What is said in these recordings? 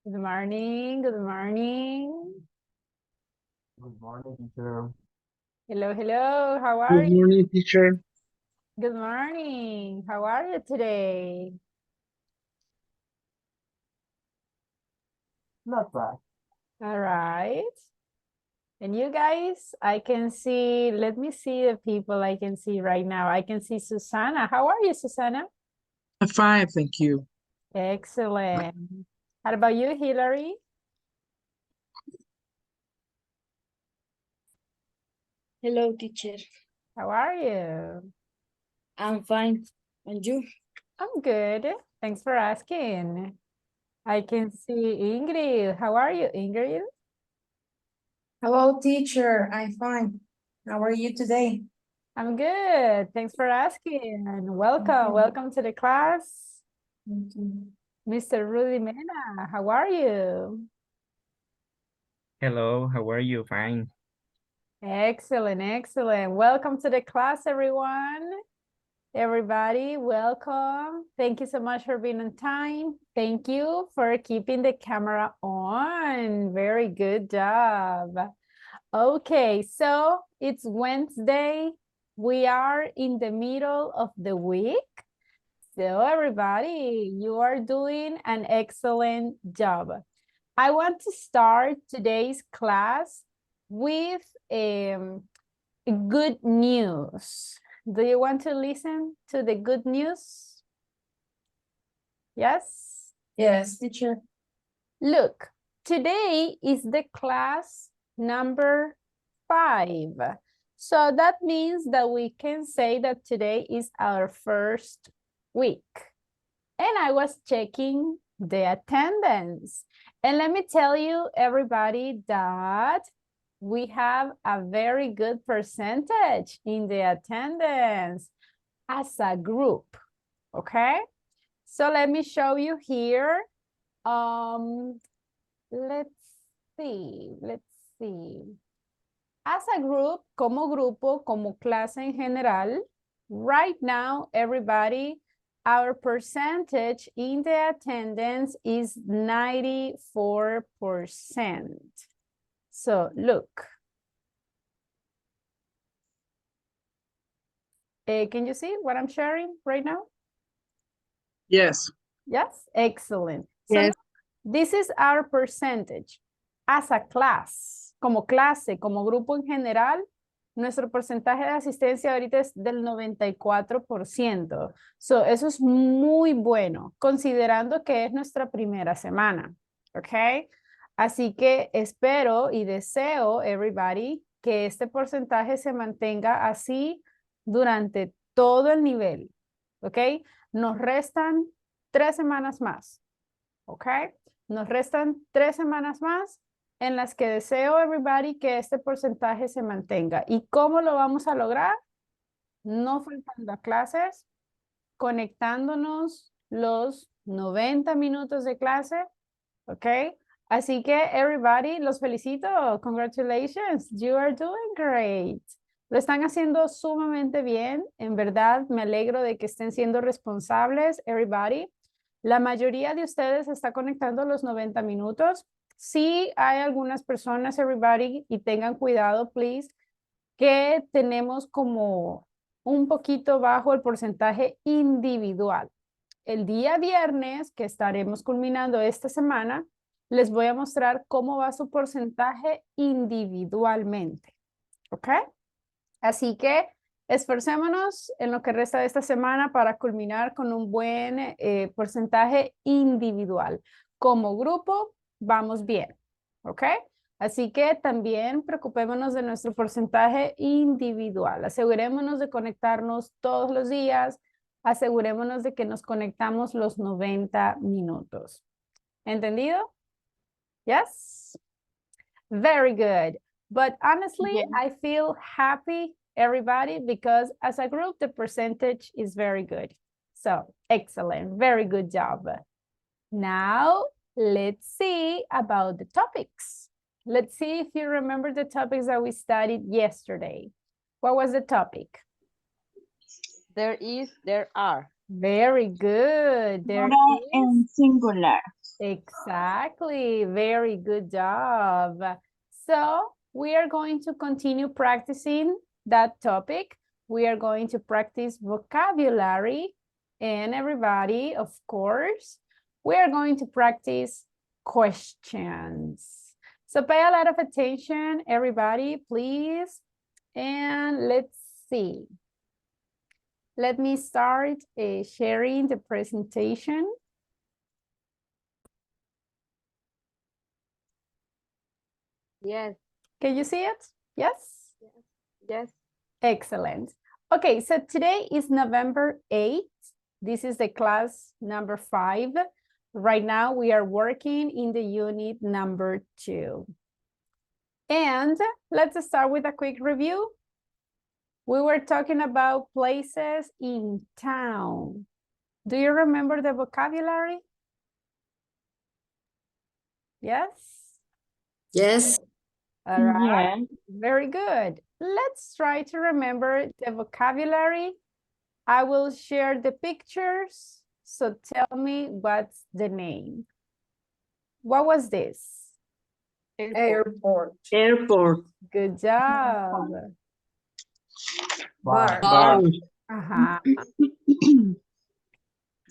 Good morning. Good morning. Good morning, teacher. Hello, hello. How are Good you? morning, teacher. Good morning. How are you today? Not bad. All right. And you guys, I can see, let me see the people I can see right now. I can see Susana. How are you, Susana? I'm fine, thank you. Excellent. How about you, Hillary? Hello, teacher. How are you? I'm fine. And you? I'm good. Thanks for asking. I can see Ingrid. How are you, Ingrid? Hello, teacher. I'm fine. How are you today? I'm good. Thanks for asking. And welcome. Okay. Welcome to the class. Thank you. Mr. Rudy Mena, how are you? Hello, how are you? Fine. Excellent, excellent. Welcome to the class, everyone. Everybody, welcome. Thank you so much for being on time. Thank you for keeping the camera on. Very good job. Okay, so it's Wednesday. We are in the middle of the week. So everybody, you are doing an excellent job. I want to start today's class with good news. Do you want to listen to the good news? Yes? Yes, teacher. Look, today is the class number 5. So that means that we can say that today is our first week. And I was checking the attendance. And let me tell you, everybody, that we have a very good percentage in the attendance as a group, okay? So let me show you here. Let's see. As a group, como grupo, como clase en general, right now, everybody, our percentage in the attendance is 94%. So look. Can you see what I'm sharing right now? Yes. Yes, excellent. So Yes. this is our percentage. As a class, como clase, como grupo en general, nuestro porcentaje de asistencia ahorita es del 94%. So, eso es muy bueno, considerando que es nuestra primera semana. ¿Ok? Así que espero y deseo, everybody, que este porcentaje se mantenga así durante todo el nivel. ¿Ok? Nos restan 3 semanas más. ¿Ok? Nos restan 3 semanas más en las que deseo, everybody, que este porcentaje se mantenga. ¿Y cómo lo vamos a lograr? No faltando a clases, conectándonos los 90 minutos de clase, ¿ok? Así que, everybody, los felicito. Congratulations, you are doing great. Lo están haciendo sumamente bien. En verdad, me alegro de que estén siendo responsables, everybody. La mayoría de ustedes está conectando los 90 minutos. Sí hay algunas personas, everybody, y tengan cuidado, please, que tenemos como un poquito bajo el porcentaje individual. El día viernes, que estaremos culminando esta semana, les voy a mostrar cómo va su porcentaje individualmente. ¿Ok? Así que esforcémonos en lo que resta de esta semana para culminar con un buen porcentaje individual. Como grupo, vamos bien. ¿Ok? Así que también preocupémonos de nuestro porcentaje individual. Asegurémonos de conectarnos todos los días. Asegurémonos de que nos conectamos los 90 minutos. ¿Entendido? Yes? Very good. But honestly, Yes. I feel happy, everybody, because as a group, the percentage is very good. So excellent. Very good job. Now, let's see about the topics. Let's see if you remember the topics that we studied yesterday. What was the topic? There is, there are. Very good. There Plural is and singular. Exactly. Very good job. So we are going to continue practicing that topic. We are going to practice vocabulary, and everybody, of course, we are going to practice questions. So pay a lot of attention, everybody, please. And let's see. Let me start sharing the presentation. Yes, Can you see it? Yes? yes. Excellent. Okay, so today is November 8th. This is the class number 5. Right now we are working in the unit number 2. And let's start with a quick review. We were talking about places in town. Do you remember the vocabulary? Yes? Yes. All right, very good. Let's try to remember the vocabulary. I will share the pictures, so tell me what's the name. What was this? Airport. Airport. Good job. Bar. Bar. Uh-huh.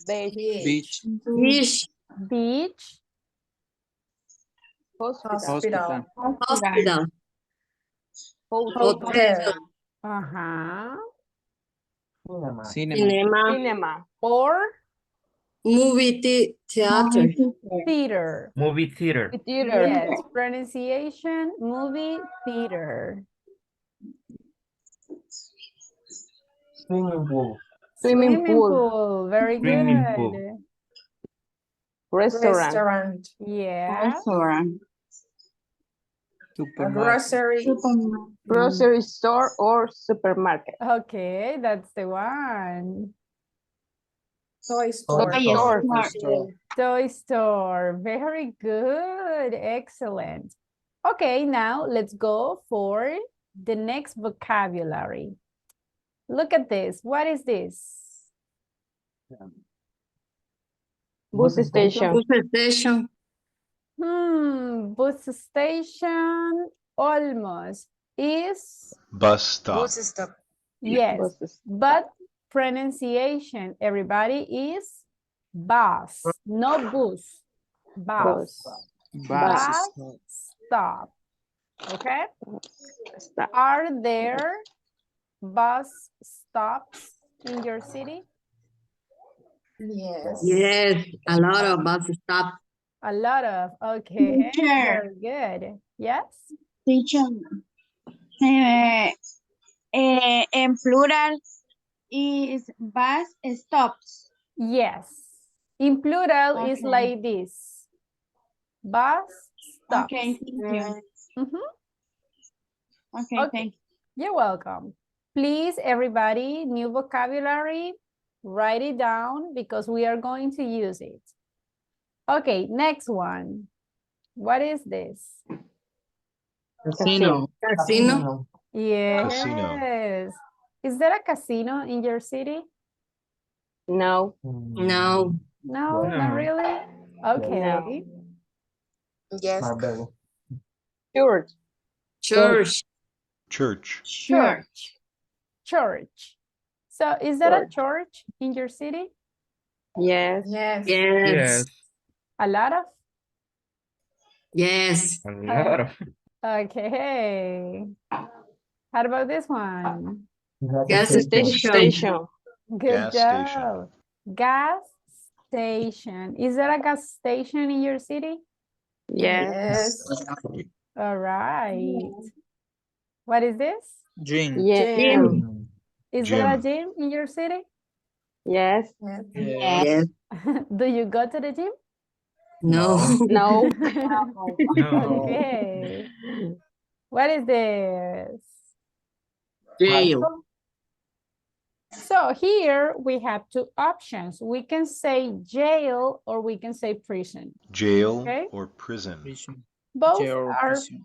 Beach. Beach. Beach, Hospital. Hospital. Hotel. uh-huh. Cinema. Cinema. Cinema. Or Movie theater. theater. Movie theater. Theater. Yes, pronunciation, movie, theater. Swimming pool. Swimming pool. Very Swimming good. pool. Restaurant. Restaurant. Yeah. Supermarket. Grocery. Grocery store or supermarket. Okay, that's the one. Toy store. Store. Toy store. Very good. Excellent. Okay, now let's go for the next vocabulary. Look at this. What is this? Bus station. Bus station. Bus station. Almost. Is Bus stop. stop. yes, Buses. but pronunciation, everybody, is bus, no bus. Bus. Bus. Stop. Okay. Stop. Are there bus stops in your city? Yes. Yes. A lot of bus stop. A lot of. Okay. Teacher. Very good. Yes. Teacher, en plural is bus stops. Yes. In plural is Okay. like this. Bus stops. Okay, thank you. Mhm. Okay, Okay. thank you. You're welcome. Please, everybody, new vocabulary, write it down because we are going to use it. Okay, next one. What is this? Casino. Casino. Yes. Is there a casino in your city? No. No. No, not No. really? Okay. Yes. Church. Church. Church. Church. Church. So is there a church in your city? Yes. Yes. Yes. A lot of? Yes. A lot of. Okay. How about this one? Gas station. Station. Good Gas station. job. Gas station. Is there a gas station in your city? Yes. All right. What is this? Gym. Yes. Gym. Is there a Gym. gym in your city? Yes. Yes. Do you go to the gym? No. No. No. Okay. What is this? Jail. So here we have two options. We can say jail or we can say prison. Jail Okay. or prison. Prison. Both Jail or are prison.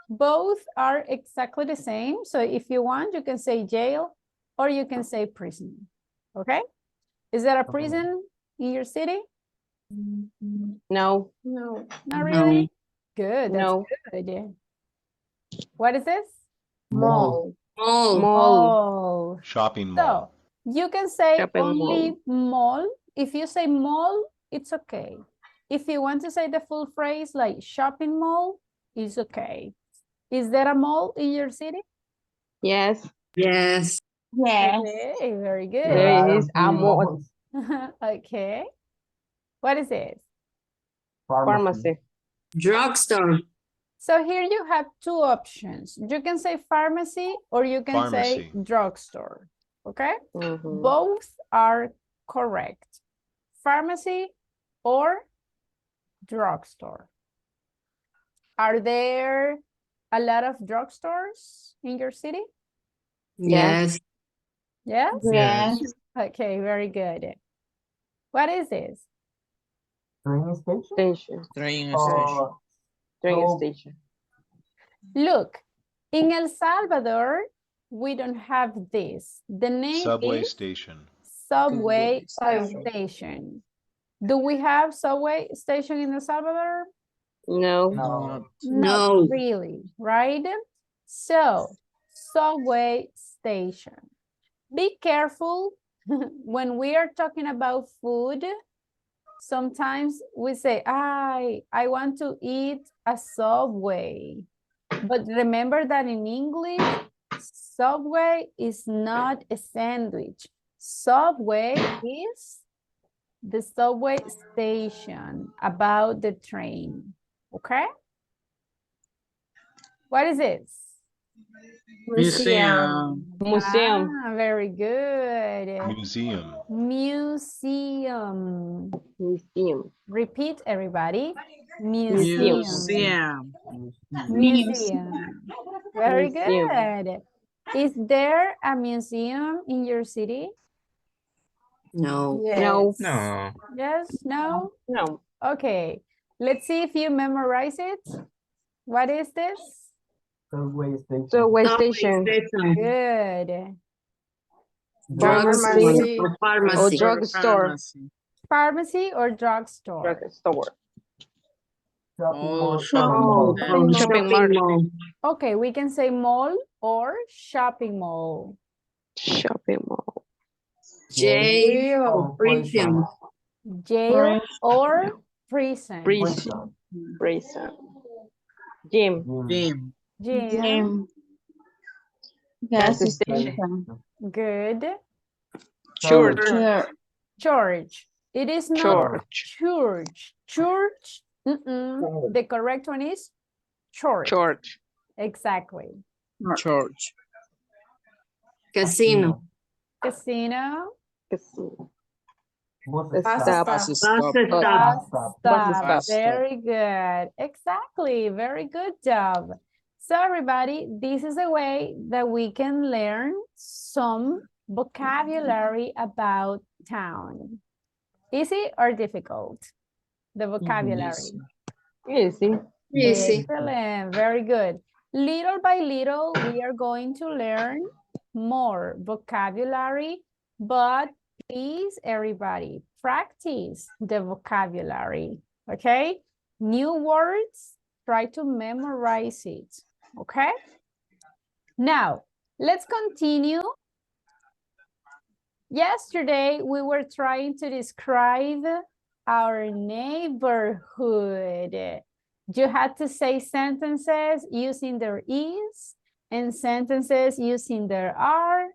both are exactly the same. So if you want, you can say jail or you can say prison. Okay? Is there a prison in your city? No. No. Not really? Good, that's No. good. What is this? Mall. Mall. Mall. Mall. Shopping So, mall. you can say Shopping only mall. If you say mall, it's okay. If you want to say the full phrase like shopping mall, it's okay. Is there a mall in your city? Yes. Yes. Yes. Okay, very good. There is a mall. Okay. What is it? Pharmacy. Drugstore. So here you have two options. You can say pharmacy or you can say Pharmacy. drugstore. Okay? Mhm. Both are correct. Pharmacy or drugstore. Are there a lot of drugstores in your city? Yes. Yes? Yes. Okay, very good. What is this? Train station? Station. Train Uh, station. Train So- station. Look, in El Salvador, we don't have this. The name Subway is station. Subway Subway. Station. Do we have subway station in El Salvador? No. No. Not No. really, right? So, subway station. Be careful when we are talking about food. Sometimes we say, I want to eat a Subway. But remember that in English, Subway is not a sandwich. Subway is the subway station about the train. Okay? What is this? Museum. Museum. Ah, very good. Museum. Museum. Museum. Repeat, everybody. Museum. Museum. Museum. Museum. Very Museum. good. Is there a museum in your city? No. No. No. Yes? No? No. Okay. Let's see if you memorize it. What is this? Subway station. Subway Subway station. station. Good. Pharmacy. Or Or pharmacy. drugstore. Pharmacy. Pharmacy or drugstore? Drugstore. Shopping Oh, mall. shopping Oh, mall. oh, Shopping shopping mall. mall. Okay, we can say mall or shopping mall. Shopping mall. Jail or Oh, prison. Jail or prison. Prison. Prison. Gym. Gym. Gym. Gym. Gas Gas station. Good. Church. Church. Church. It is not Church. church. Church. The correct one is church. Church. Exactly. Church. Casino. Casino. Casino. Bus Bus stop. Bus stop. stop. Bus stop. Stop. Bus stop. Very good. Exactly. Very good job. So everybody, this is a way that we can learn some vocabulary about town. Easy or difficult? The vocabulary. Easy. Easy. Excellent. Very good. Little by little, we are going to learn more vocabulary, but please, everybody, practice the vocabulary, okay? New words, try to memorize it, okay? Now, let's continue. Yesterday, we were trying to describe our neighborhood. You had to say sentences using their is and sentences using their are,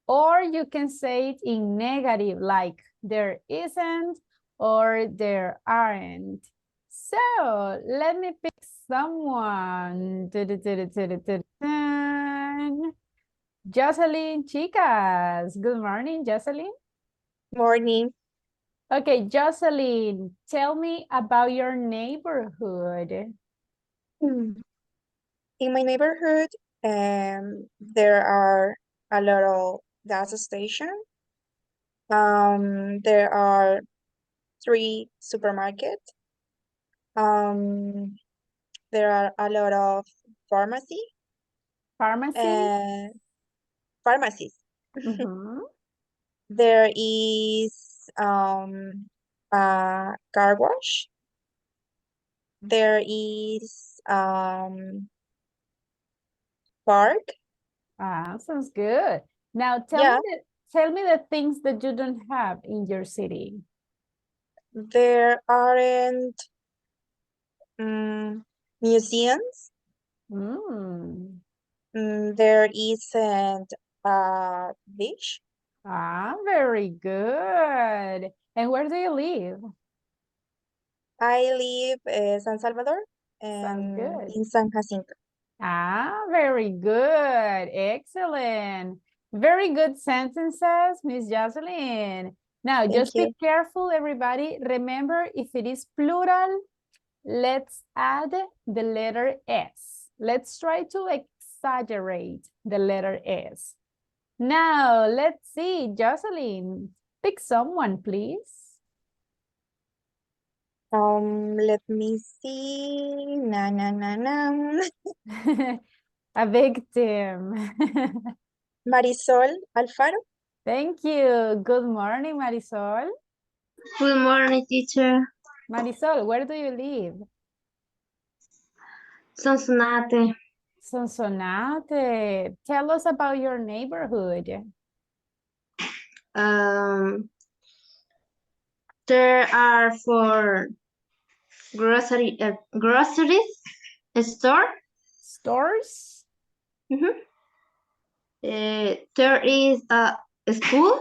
or you can say it in negative, like there isn't or there aren't. So let me pick someone. Jocelyn, chicas. Good morning, Jocelyn. Morning. Okay, Jocelyn, tell me about your neighborhood. In my neighborhood, there are a lot of gas stations. There are 3 supermarkets. There are a lot of pharmacies. Pharmacy? Pharmacies. Mhm. There is a car wash. There is park. Ah, sounds good. Now Yeah. tell me the things that you don't have in your city. There aren't museums. Mm. There isn't a beach. Ah, very good. And where do you live? I live in San Salvador Sounds and good. in San Jacinto. Ah, very good. Excellent. Very good sentences, Miss Jocelyn. Now, Thank just you. be careful, everybody. Remember, if it is plural, let's add the letter S. Let's try to exaggerate the letter S. Now, let's see, Jocelyn, pick someone, please. Let me see. Na na na na. A victim. Marisol Alfaro. Thank you. Good morning, Marisol. Good morning, teacher. Marisol, where do you live? Sonsonate. Sonsonate. Tell us about your neighborhood. There are 4 groceries store. Stores? There is a school.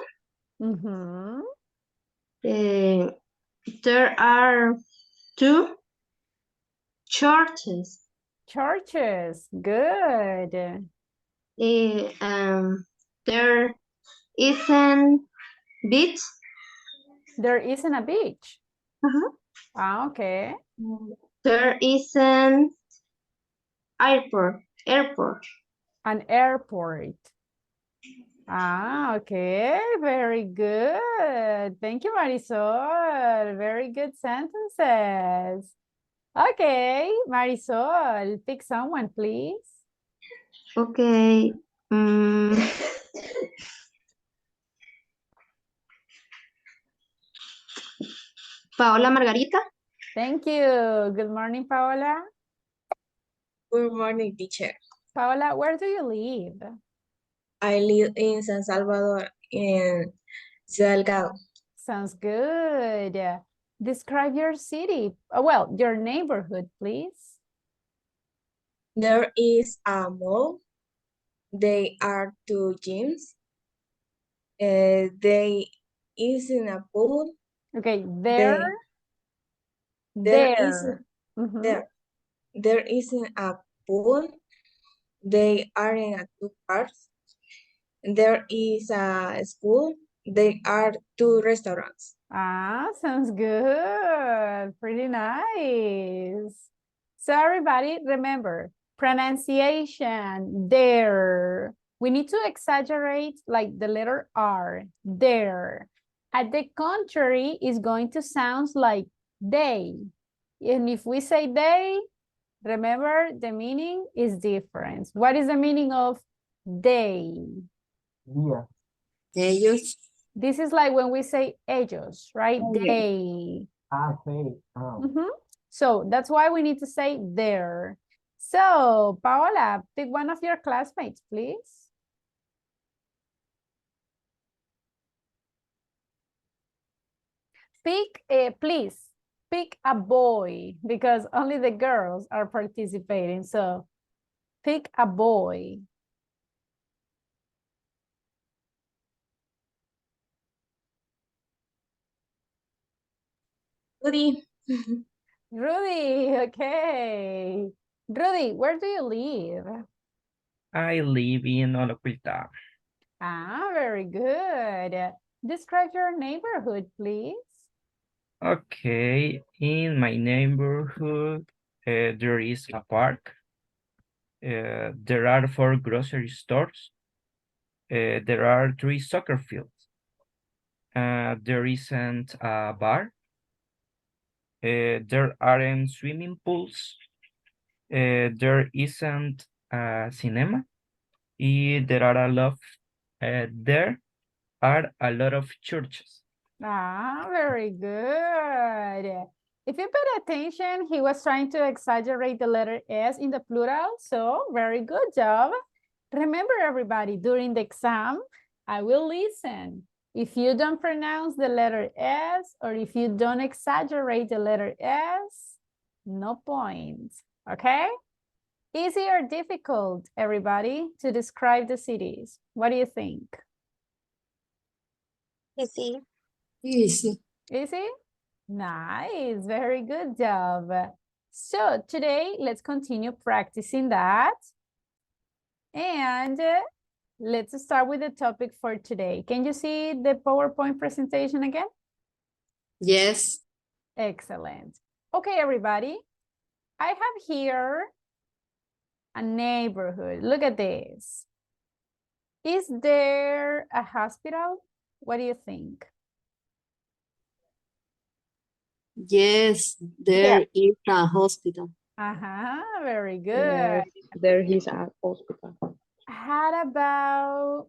Mm-hmm. There are 2 churches. Churches. Good. There isn't beach. There isn't a beach. Uh-huh. Ah, okay. There isn't airport. An airport. Ah, okay. Very good. Thank you, Marisol. Very good sentences. Okay, Marisol, pick someone, please. Okay. Paola Margarita. Thank you. Good morning, Paola. Good morning, teacher. Paola, where do you live? I live in San Salvador in Delgado. Sounds good. Describe your city. Well, your neighborhood, please. There is a mall. There are 2 gyms. They is in a pool. Okay, there. There is Mhm. there isn't a pool. They are in a 2 parks. There is a school. There are 2 restaurants. Ah, sounds good. Pretty nice. So everybody, remember, pronunciation, there. We need to exaggerate like the letter R, there. At the contrary, is going to sound like they. And if we say they, remember the meaning is different. What is the meaning of they? Día. Ellos. This is like when we say ellos, right? They. Sí. Mhm. So that's why we need to say there. So, Paola, pick one of your classmates, please. Please, pick a boy because only the girls are participating. So, pick a boy. Rudy. Rudy, okay. Rudy, where do you live? I live in Oloquilta. Ah, very good. Describe your neighborhood, please. Okay, in my neighborhood, there is a park. There are 4 grocery stores. There are 3 soccer fields. There isn't a bar. There aren't swimming pools. There isn't a cinema. There are a lot of churches. Ah, very good. If you paid attention, he was trying to exaggerate the letter S in the plural, so very good job. Remember, everybody, during the exam, I will listen. If you don't pronounce the letter S or if you don't exaggerate the letter S, no points, okay? Easy or difficult, everybody, to describe the cities? What do you think? Easy. Easy. Easy? Nice, very good job. So today, let's continue practicing that. And let's start with the topic for today. Can you see the PowerPoint presentation again? Yes. Excellent. Okay, everybody. I have here a neighborhood. Look at this. Is there a hospital? What do you think? Yes, there is a hospital. Very good. Yes, there is a hospital. How about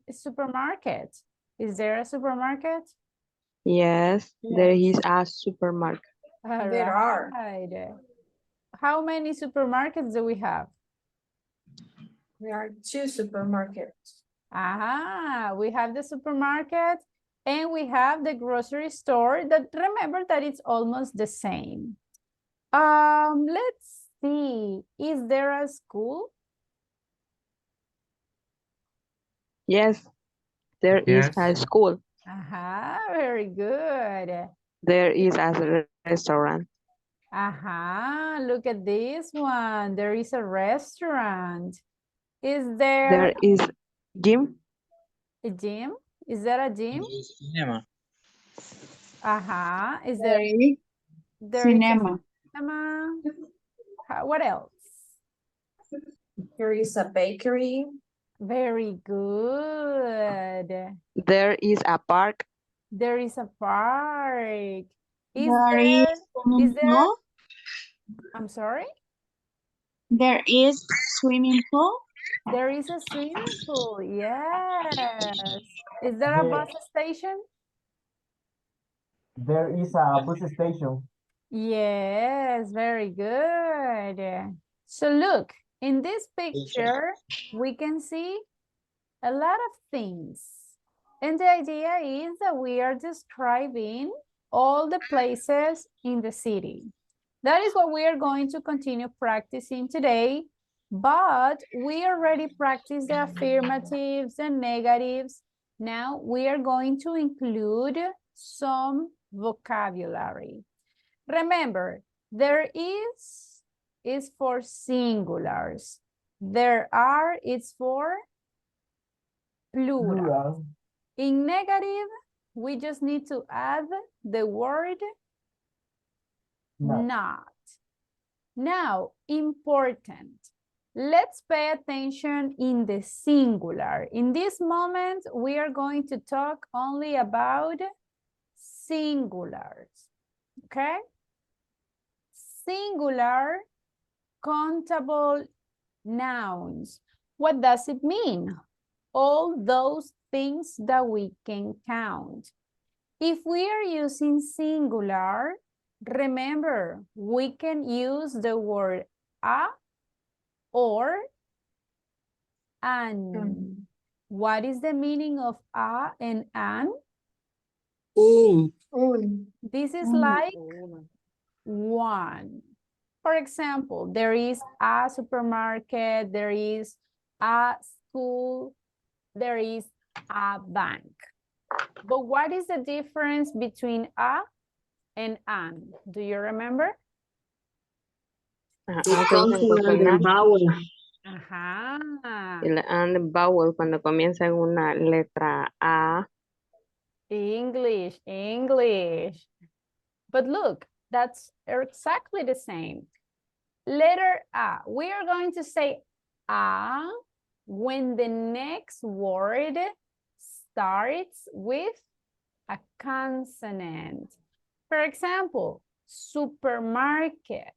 a supermarket? Is there a supermarket? Yes, there is a supermarket. All There are. right. How many supermarkets do we have? There are 2 supermarkets. We have the supermarket and we have the grocery store. That remember that it's almost the same. Let's see. Is there a school? Yes, there is Yes. a school. Very good. There is a restaurant. Look at this one. There is a restaurant. Is there There is gym. a gym? Is there a gym? Cinema. Is there is a cinema? What else? There is a bakery. Very good. There is a park. There is a park. Is There is there, I'm sorry? There is swimming pool. There is a swimming pool, yes. Is there a bus station? There is a bus station. Yes, very good. So look, in this picture, we can see a lot of things. And the idea is that we are describing all the places in the city. That is what we are going to continue practicing today, but we already practiced the affirmatives and negatives. Now we are going to include some vocabulary. Remember, there is for singulars. There are is for plural. Plural. In negative, we just need to add the word not. Now, important. Let's pay attention in the singular. In this moment, we are going to talk only about singulars, okay? Singular countable nouns. What does it mean? All those things that we can count. If we are using singular, remember, we can use the word a or an. What is the meaning of a and an? This is like one. For example, there is a supermarket, there is a school, there is a bank. But what is the difference between a and an? Do you remember? Consonant and vowel. And vowel cuando comienza en una letra A. English, English. But look, that's exactly the same. Letter A. We are going to say a when the next word starts with a consonant. For example, supermarket.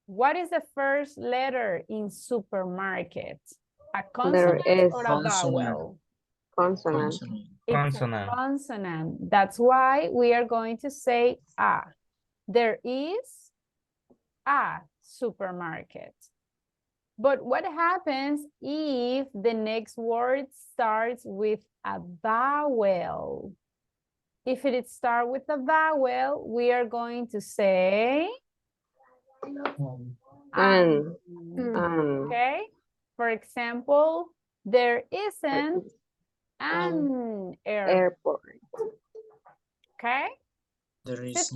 What is the first letter in supermarket? A consonant or a vowel? Consonant. It's Consonant. a consonant. That's why we are going to say a. There is a supermarket. But what happens if the next word starts with a vowel? If it starts with a vowel, we are going to say An. okay? For example, there isn't an airport. Airport. Okay? There Is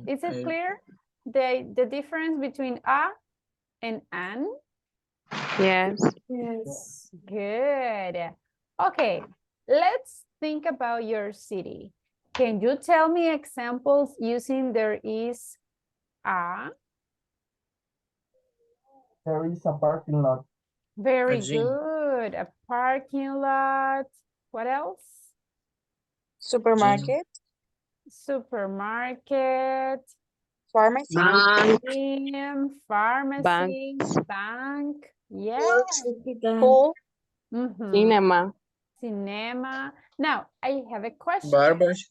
is it clear? The difference between a and an? Yes. Yes. Good. Okay, let's think about your city. Can you tell me examples using there is a? There is a parking lot. Very gym. good. A parking lot. What else? Supermarket, Supermarket. pharmacy, Bank. Pharmacy. Bank. Yes. pool, Mhm. Cinema. Cinema. Now, I have a question. Barbers.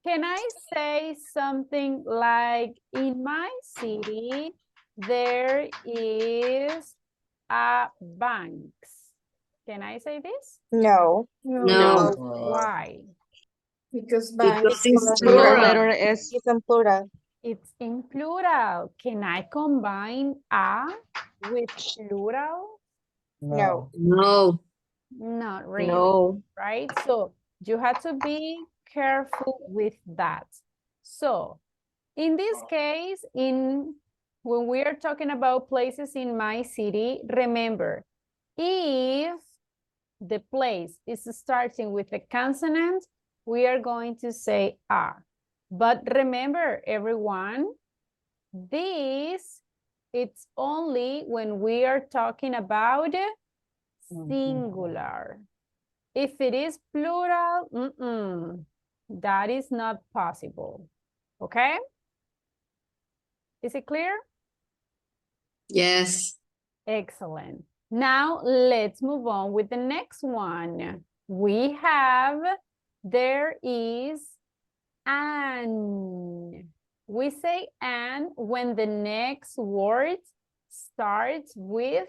Can I say something like, in my city, there is a bank? Can I say this? no, No. Why? Because Because banks it's are The plural. letter S. it's in plural, It's in plural. Can I combine a with plural? no, No. Not really, No. right? So you have to be careful with that. So in this case, when we are talking about places in my city, remember, if the place is starting with a consonant, we are going to say a. But remember, everyone, this, it's only when we are talking about singular. If it is plural, that is not possible. Okay? Is it clear? Yes. Excellent. Now let's move on with the next one. We have, there is an. We say an when the next word starts with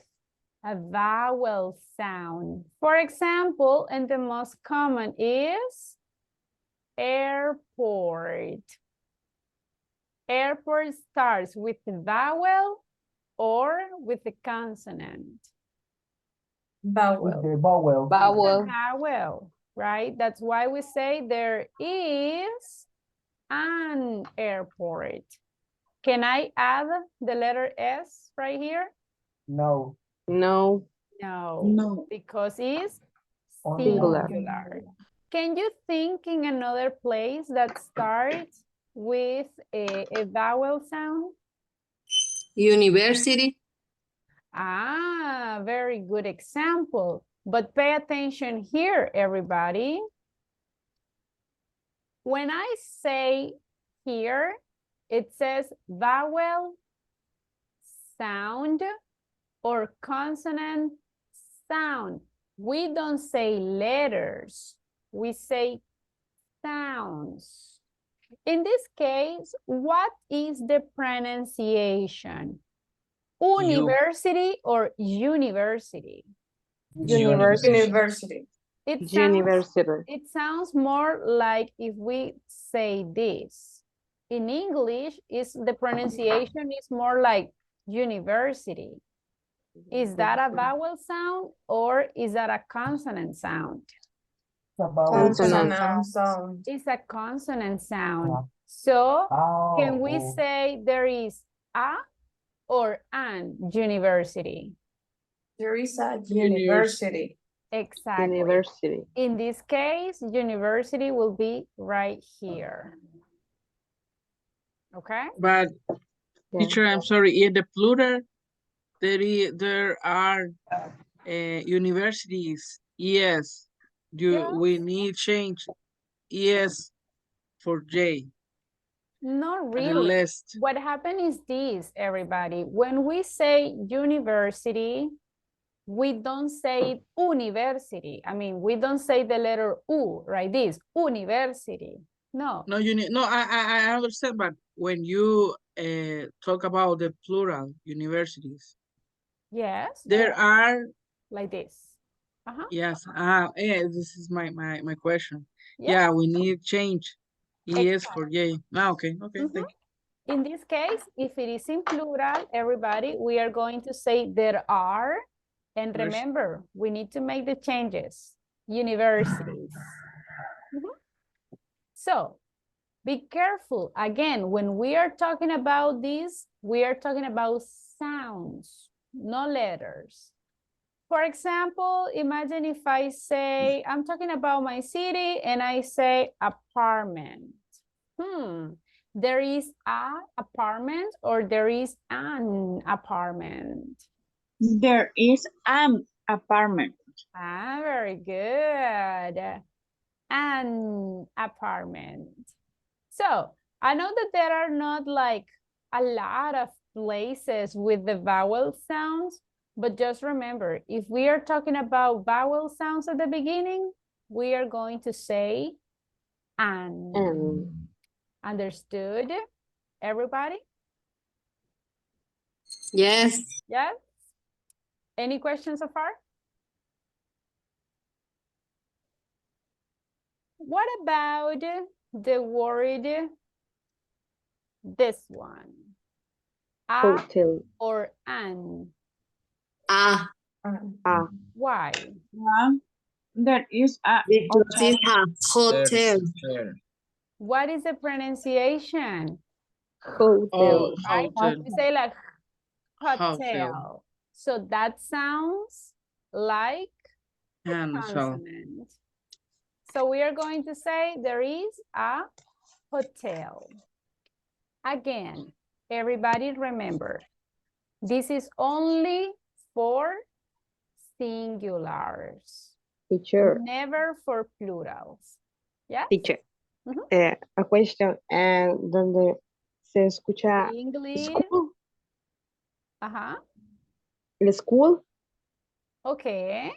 a vowel sound. For example, and the most common is airport. Airport starts with the vowel or with the consonant? With vowel. the vowel. Vowel. Vowel, right? That's why we say there is an airport. Can I add the letter S right here? No. No. No, No. because it's Singular. singular. Can you think in another place that starts with a vowel sound? University. Ah, very good example. But pay attention here, everybody. When I say here, it says vowel, sound, or consonant sound. We don't say letters. We say sounds. In this case, what is the pronunciation? University or university? University. University. It sounds more like if we say this. In English, the pronunciation is more like university. Is that a vowel sound or is that a consonant sound? It's a vowel. Consonant sound. It's a consonant sound. Yeah. So Oh, can we say there is a or an university? There is a university. Exactly. University. In this case, university will be right here. Okay? But Yeah. teacher, I'm sorry, in the plural, there are universities. Yes. We need change. Yes for J. Not And the really. list. What happened is this, everybody. When we say university, we don't say university. I mean, we don't say the letter U, right? This, university. No. No, I understand, but when you talk about the plural universities, Yes. there are, Like this. yes, yeah, this is my question. Yes. Yeah, we need change. Yes for J. Ah, okay, thank you. In this case, if it is in plural, everybody, we are going to say there are. And Yes. remember, we need to make the changes. Universities. So, be careful. Again, when we are talking about this, we are talking about sounds, no letters. For example, imagine if I say, I'm talking about my city and I say apartment. There is a apartment or there is an apartment? There is an apartment. Ah, very good. An apartment. So I know that there are not like a lot of places with the vowel sounds, but just remember, if we are talking about vowel sounds at the beginning, we are going to say an. Understood, everybody? Yes. Yes? Any questions so far? What about the word, this one? A Hotel. or an? Ah, Why? There is a because it's a hotel. What is the pronunciation? Hotel. Oh, Right? hotel. We say like hotel. Hotel. So that sounds like a And so, consonant. So we are going to say there is a hotel. Again, everybody remember, this is only for singulars. Teacher. Never for plurals. Yes? Teacher. A question. ¿Dónde se escucha English. school? Ajá. ¿El school? Okay.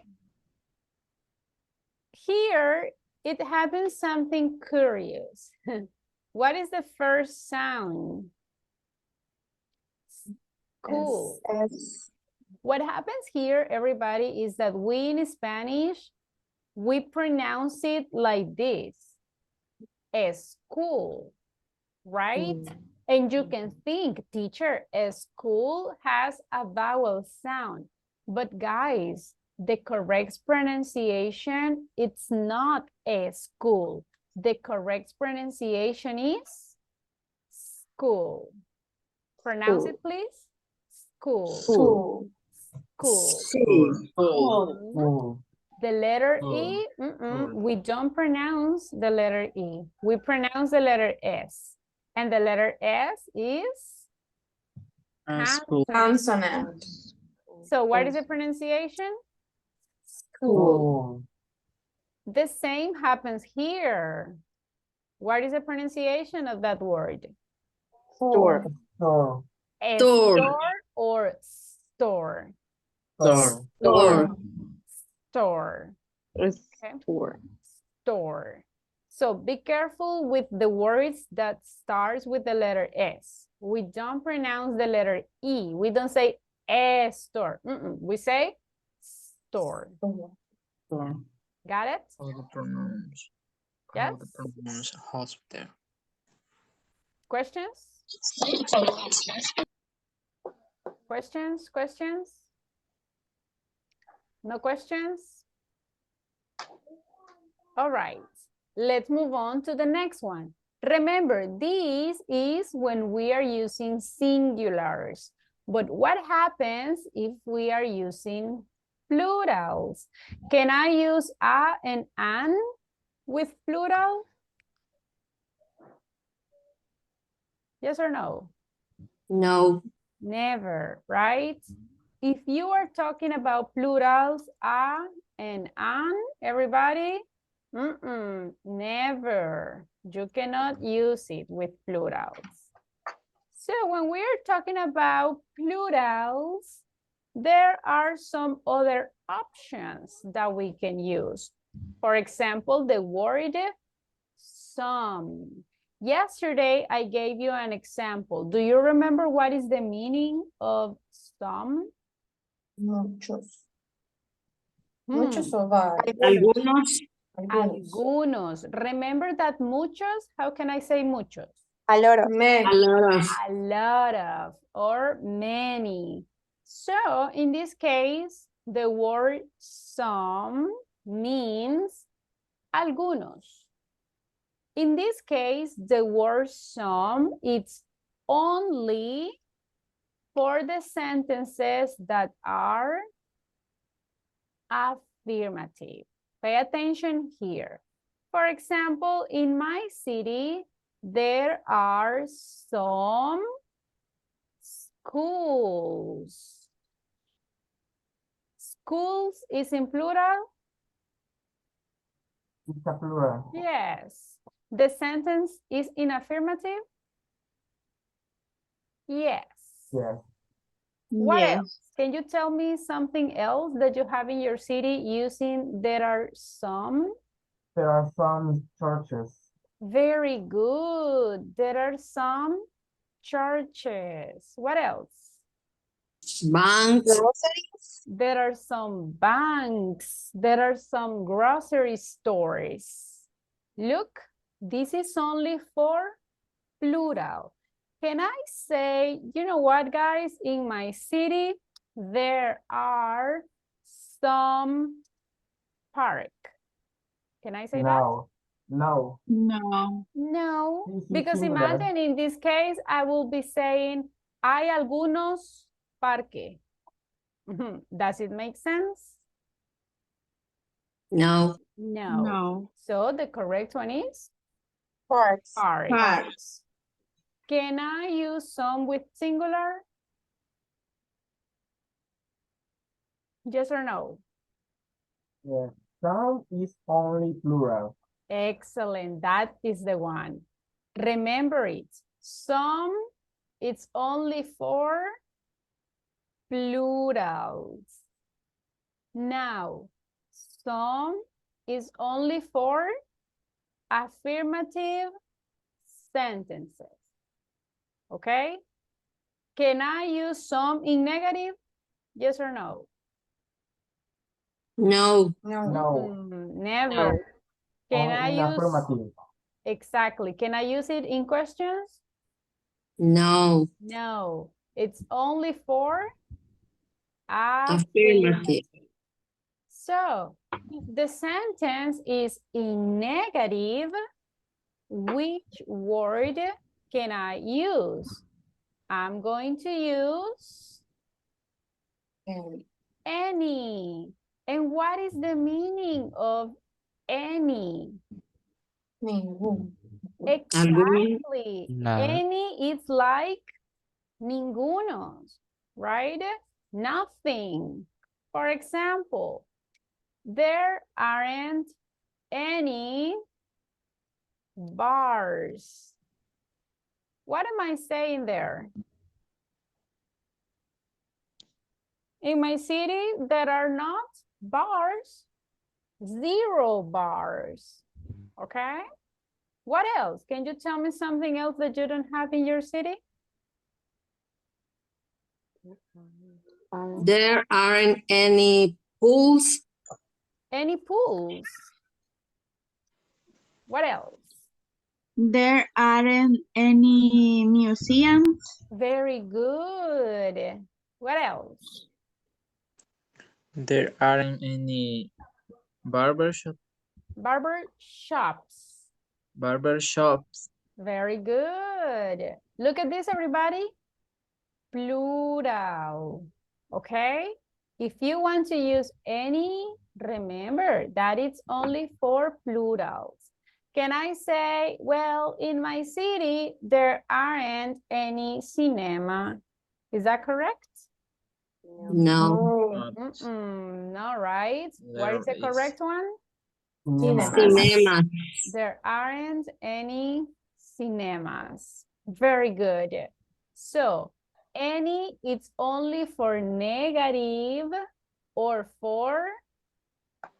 Here, it happens something curious. What is the first sound? Cool. What happens here, everybody, is that we in Spanish, we pronounce it like this. School, right? And you can think, teacher, school has a vowel sound. But guys, the correct pronunciation, it's not a school. The correct pronunciation is school. Pronounce it, please. School. School. School. The letter E, we don't pronounce the letter E. We pronounce the letter S. And the letter S is Consonant. So what is the pronunciation? School. The same happens here. What is the pronunciation of that word? Store. Store. A Store. store or store? Store. Store. Store. Store. Store. So be careful with the words that starts with the letter S. We don't pronounce the letter E. We don't say a store. We say store. Got it? Yes? hospital. Questions? Questions? No questions? All right, let's move on to the next one. Remember, this is when we are using singulars. But what happens if we are using plurals? Can I use a and an with plural? Yes or no? No. Never, right? If you are talking about plurals, a and an, everybody, never. You cannot use it with plurals. So when we are talking about plurals, there are some other options that we can use. For example, the word some. Yesterday, I gave you an example. Do you remember what is the meaning of some? Muchos. Hmm. Muchos o varios. Algunos. Algunos. Remember that muchos, how can I say muchos? A lot of. A lot of. A lot of or many. So in this case, the word some means algunos. In this case, the word some, it's only for the sentences that are affirmative. Pay attention here. For example, in my city, there are some schools. Schools is in plural? It's a plural. Yes. The sentence is in affirmative? Yes. Yes. What Yes. else? Can you tell me something else that you have in your city using there are some? There are some churches. Very good. There are some churches. What else? Banks. Groceries. There are some banks. There are some grocery stores. Look, this is only for plural. Can I say, you know what, guys? In my city, there are some park. Can I say that? No. No. No. No, This is because similar. imagine in this case, I will be saying, hay algunos parques. Does it make sense? No. No. No. So the correct one is Parks. parks. Parks. Can I use some with singular? Yes or no? Yeah. Some is only plural. Excellent. That is the one. Remember it. Some, it's only for plurals. Now, some is only for affirmative sentences. Okay? Can I use some in negative? Yes or no? No. No. Never. Can I In use affirmative. exactly? Can I use it in questions? No. No. It's only for Affirmative. So, if the sentence is in negative, which word can I use? I'm going to use any. And what is the meaning of any? Ningún. Exactly. Nada. Any is like ningunos, right? Nothing. For example, there aren't any bars. What am I saying there? In my city, there are not bars, 0 bars, okay? What else? Can you tell me something else that you don't have in your city? There aren't any pools. Any pools? What else? There aren't any museums. Very good. What else? There aren't any barber shops. Barber shops. Very good. Look at this, everybody. Plural. Okay? If you want to use any, remember that it's only for plurals. Can I say, well, in my city, there aren't any cinema. Is that correct? No. No, right? What is the There is. correct one? Cinema. There aren't any cinemas. Very good. So any, it's only for negative or for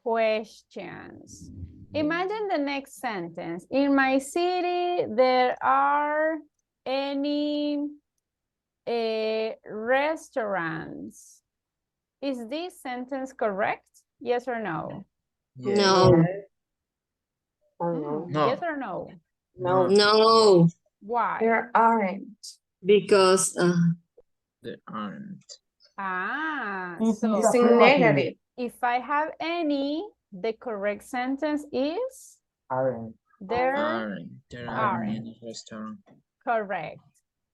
questions. Imagine the next sentence. In my city, there are any restaurants. Is this sentence correct? Yes or no? No. Oh, No. Yes or no? no. No. Why? There aren't. Because There aren't. Ah, It is so It's in affirmative. negative. if I have any, the correct sentence is Aren't. there There aren't aren't. any restaurant. Correct.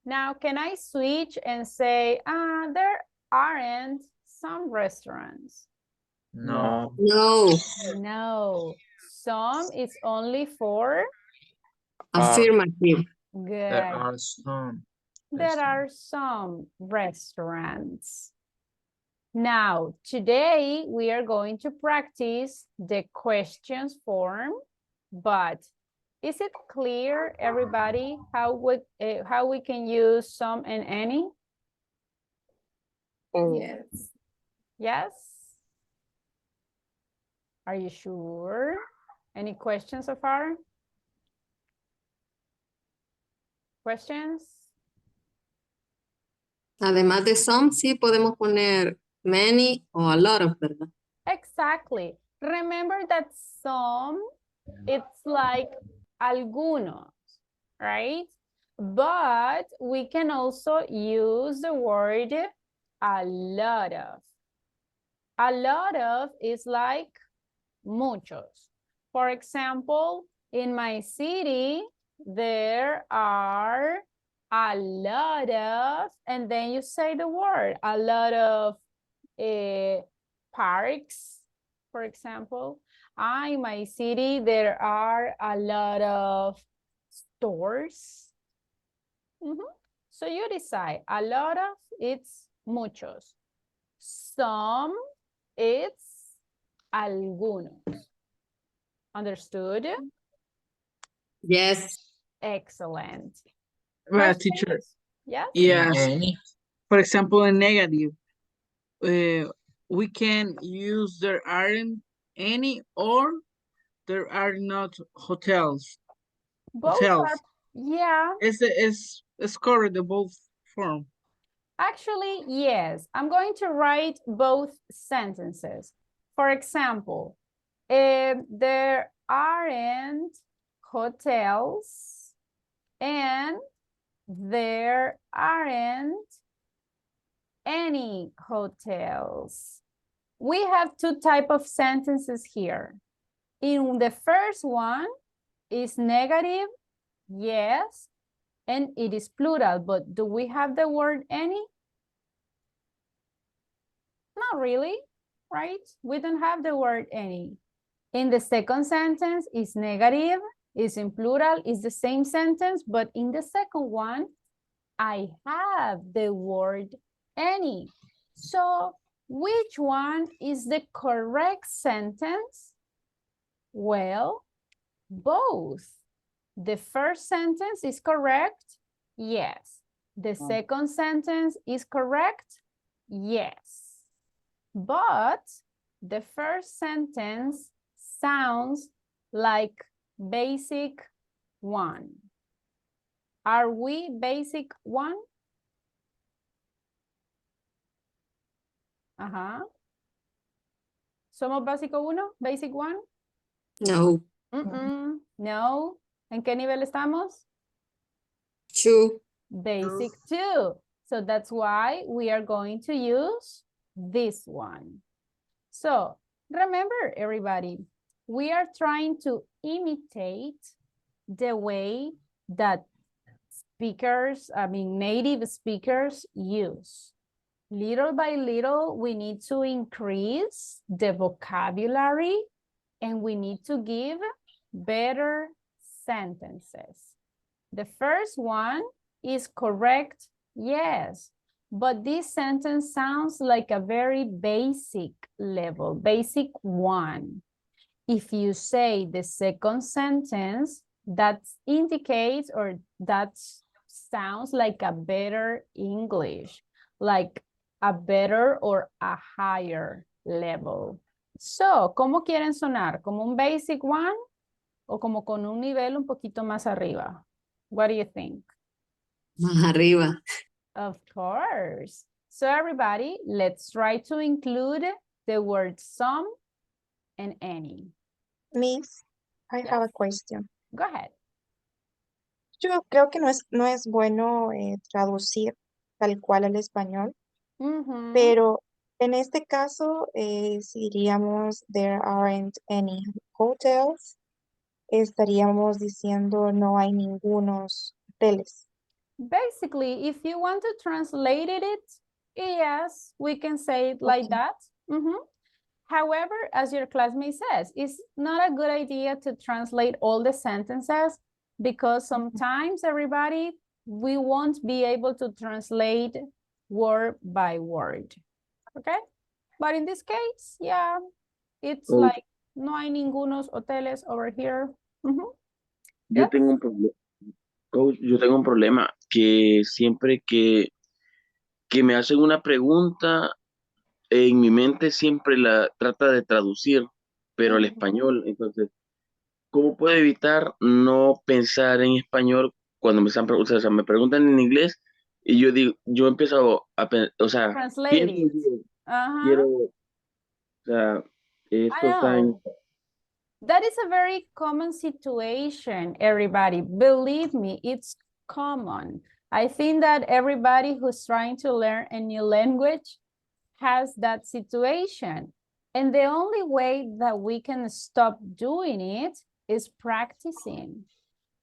Now, can I switch and say, there aren't some restaurants? No. no. No, some is only for Affirmative. good. There are some. There are some restaurants. Now, today we are going to practice the questions form, but is it clear, everybody, how we can use some and any? Yes. Yes? Are you sure? Any questions so far? Questions? Además de some, sí podemos poner many o a lot of, ¿verdad? Exactly. Remember that some, it's like algunos, right? But we can also use the word a lot of. A lot of is like muchos. For example, in my city, there are a lot of, and then you say the word, a lot of parks, for example. In my city, there are a lot of stores. So you decide, a lot of, it's muchos. Some, it's algunos. Understood? Yes. Excellent. Teacher. Questions? Yes? Yes. Any? For example, in negative, we can use there aren't any or there are not hotels. Both Hotels. are, yeah. It's correct, the both form. Actually, yes. I'm going to write both sentences. For example, there aren't hotels and there aren't any hotels. We have two types of sentences here. In the first one is negative, yes, and it is plural, but do we have the word any? Not really, right? We don't have the word any. In the second sentence is negative, is in plural, is the same sentence, but in the second one, I have the word any. So which one is the correct sentence? Well, both. The first sentence is correct, yes. The second sentence is correct, yes. But the first sentence sounds like basic one. Are we basic one? ¿Somos básico uno? Basic one? No. No. ¿En qué nivel estamos? 2. Basic 2. So that's why we are going to use this one. So remember, everybody, we are trying to imitate the way that native speakers use. Little by little, we need to increase the vocabulary and we need to give better sentences. The first one is correct, yes, but this sentence sounds like a very basic level, basic one. If you say the second sentence, that indicates or that sounds like a better English, like a better or a higher level. So, ¿cómo quieren sonar? ¿Como un basic one o como con un nivel un poquito más arriba? What do you think? Más arriba. Of course. So everybody, let's try to include the word some and any. Miss, I have a question. Go ahead. Yo creo que no es bueno traducir tal cual al español, Mhm. pero en este caso, si diríamos there aren't any hotels, estaríamos diciendo no hay ningunos hoteles. Basically, if you want to translate it, yes, we can say it like Okay. that. Mhm. However, as your classmate says, it's not a good idea to translate all the sentences because sometimes everybody, we won't be able to translate word by word, okay? But in this case, yeah, it's Oh. like no hay ningunos hoteles over here. Mhm. Yo Yes. tengo un problema, coach, yo tengo un problema que siempre que me hacen una pregunta, en mi mente siempre la trata de traducir, pero al Ujú. español. Entonces, ¿cómo puedo evitar no pensar en español cuando me están preguntando? O sea, me preguntan en inglés y yo digo, yo empiezo o sea, Translate pienso y it. digo, Uh-huh. quiero, o sea, I esto está en... know. That is a very common situation, everybody. Believe me, it's common. I think that everybody who's trying to learn a new language has that situation. And the only way that we can stop doing it is practicing.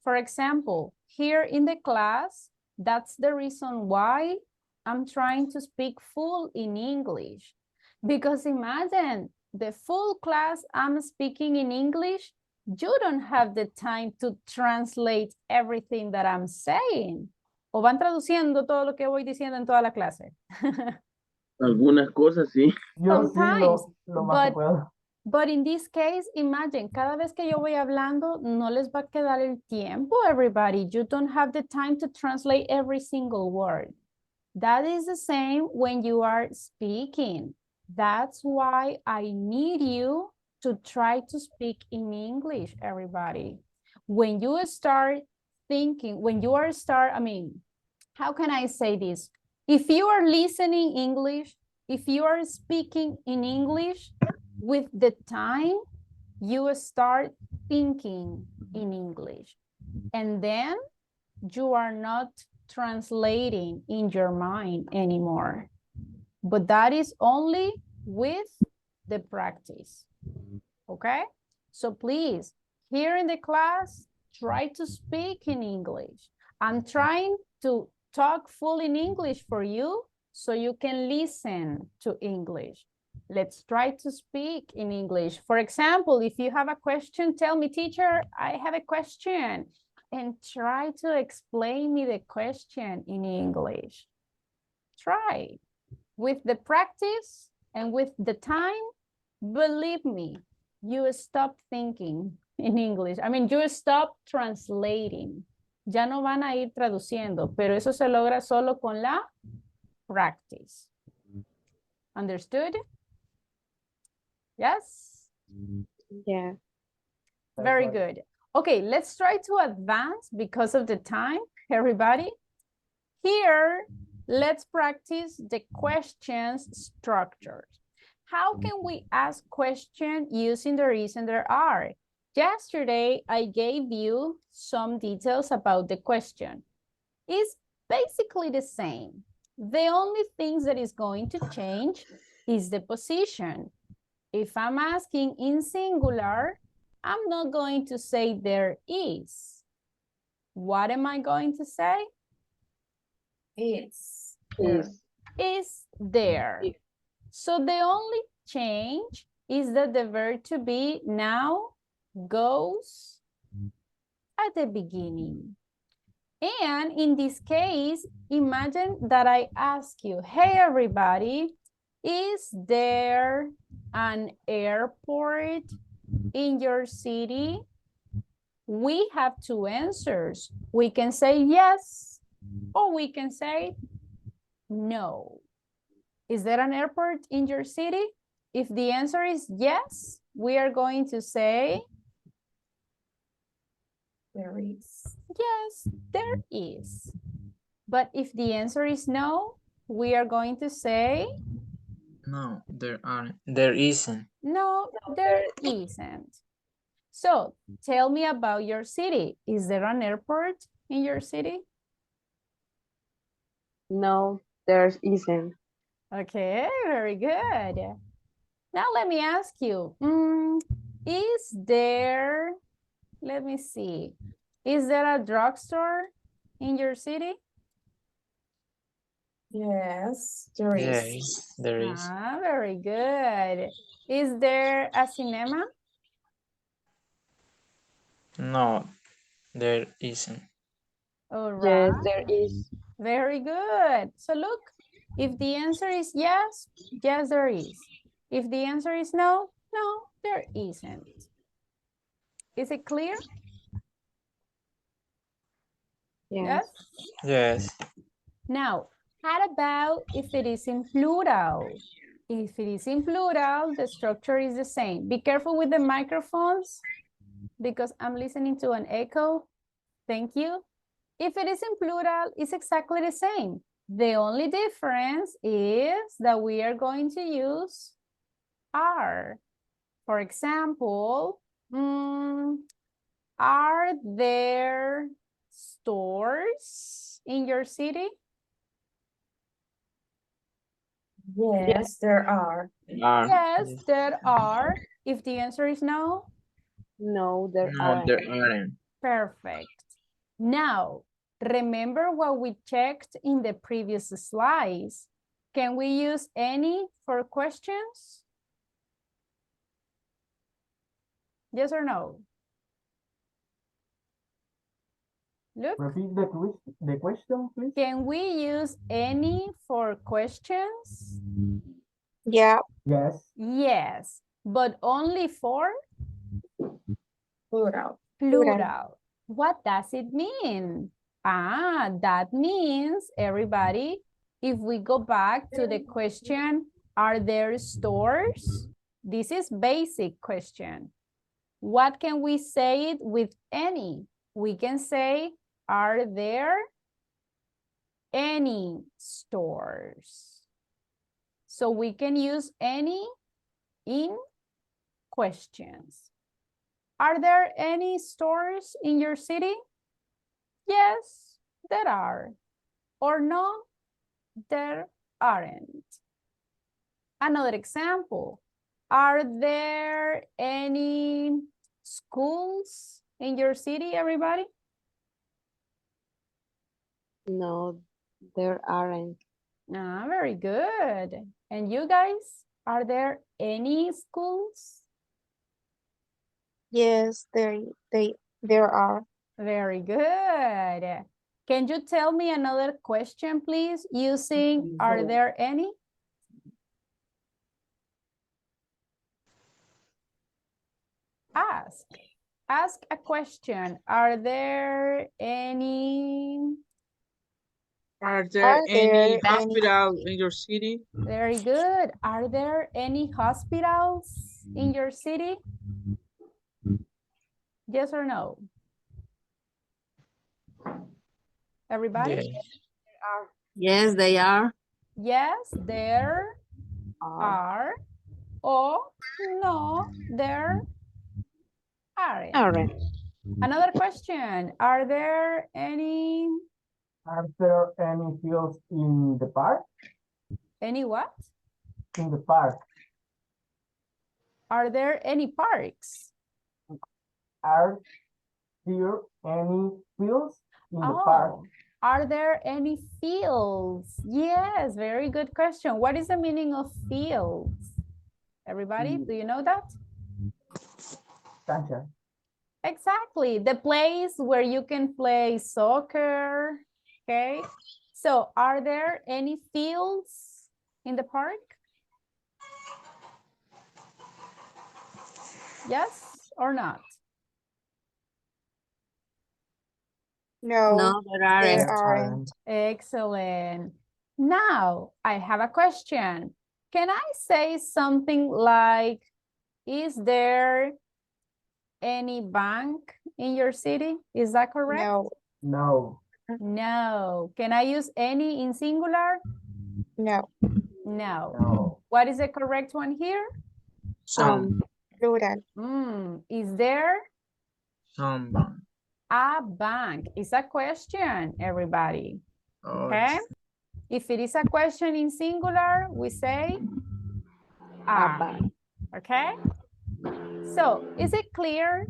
For example, here in the class, that's the reason why I'm trying to speak full in English. Because imagine the full class I'm speaking in English, you don't have the time to translate everything that I'm saying. O van traduciendo todo lo que voy diciendo en toda la clase. Algunas cosas, sí. Yo sí Sometimes, lo más que but puedo. But in this case, imagine, cada vez que yo voy hablando, no les va a quedar el tiempo, everybody. You don't have the time to translate every single word. That is the same when you are speaking. That's why I need you to try to speak in English, everybody. When you start thinking, how can I say this? If you are listening English, if you are speaking in English, with the time, you start thinking in English. And then you are not translating in your mind anymore. But that is only with the practice. Okay? So please, here in the class, try to speak in English. I'm trying to talk full in English for you so you can listen to English. Let's try to speak in English. For example, if you have a question, tell me, teacher, I have a question. And try to explain me the question in English. Try. With the practice and with the time, believe me, you stop thinking in English. You stop translating. Ya no van a ir traduciendo, pero eso se logra solo con la practice. Understood? Yes? Yeah. Very good. Okay, let's try to advance because of the time, everybody. Here, let's practice the questions structure. How can we ask questions using there is and there are? Yesterday, I gave you some details about the question. It's basically the same. The only thing that is going to change is the position. If I'm asking in singular, I'm not going to say there is. What am I going to say? Is. Is there. So the only change is that the verb to be now goes at the beginning. And in this case, imagine that I ask you, hey, everybody, is there an airport in your city? We have two answers. We can say yes or we can say no. Is there an airport in your city? If the answer is yes, we are going to say There is. yes, there is. But if the answer is no, we are going to say No, there aren't. There isn't. no, there isn't. So tell me about your city. Is there an airport in your city? No, there isn't. Okay, very good. Now let me ask you, is there, let me see, is there a drugstore in your city? Yes, there is. Yes, there is. Ah, very good. Is there a cinema? No, there isn't. All Yes, right, there is. very good. So look, if the answer is yes, yes, there is. If the answer is no, no, there isn't. Is it clear? Yes. Yes. Now, how about if it is in plural? If it is in plural, the structure is the same. Be careful with the microphones because I'm listening to an echo. Thank you. If it is in plural, it's exactly the same. The only difference is that we are going to use are. For example, are there stores in your city? Yes, there are. Yes, there are. If the answer is no, No, there No, aren't. there aren't. perfect. Now, remember what we checked in the previous slides. Can we use any for questions? Yes or no? Look, Repeat the question, please. can we use any for questions? Yeah, Yes. Yes, but only for Plural. plural. What does it mean? Ah, that means, everybody, if we go back to the question, are there stores? This is basic question. What can we say it with any? We can say, are there any stores? So we can use any in questions. Are there any stores in your city? Yes, there are. Or no, there aren't. Another example. Are there any schools in your city, everybody? No, there aren't. Ah, very good. And you guys, are there any schools? yes, there are. Very good. Can you tell me another question, please, using are there any? Ask a question. Are there any? Are there Are any there any- hospital in your city? Very good. Are there any hospitals in your city? Yes or no? Everybody? Yes. Yes, they are. Yes, there are. Or no, there aren't. Aren't. Another question. Are there any fields in the park? Any what? In the park. Are there any parks? Are there any fields in the park? Are there any fields? Yes, very good question. What is the meaning of fields? Everybody, do you know that? Cancha. Exactly, the place where you can play soccer, okay? So are there any fields in the park? Yes or not? No, No, there there aren't. There aren't. aren't. Excellent. Now, I have a question. Can I say something like, is there any bank in your city? Is that correct? No, No. No. Can I use any in singular? no, No. No. What is the correct one here? Some. plural. Is there Some. a bank? It's a question, everybody. Oh, Okay. If it is a question in singular, we say a. bank. Okay. So is it clear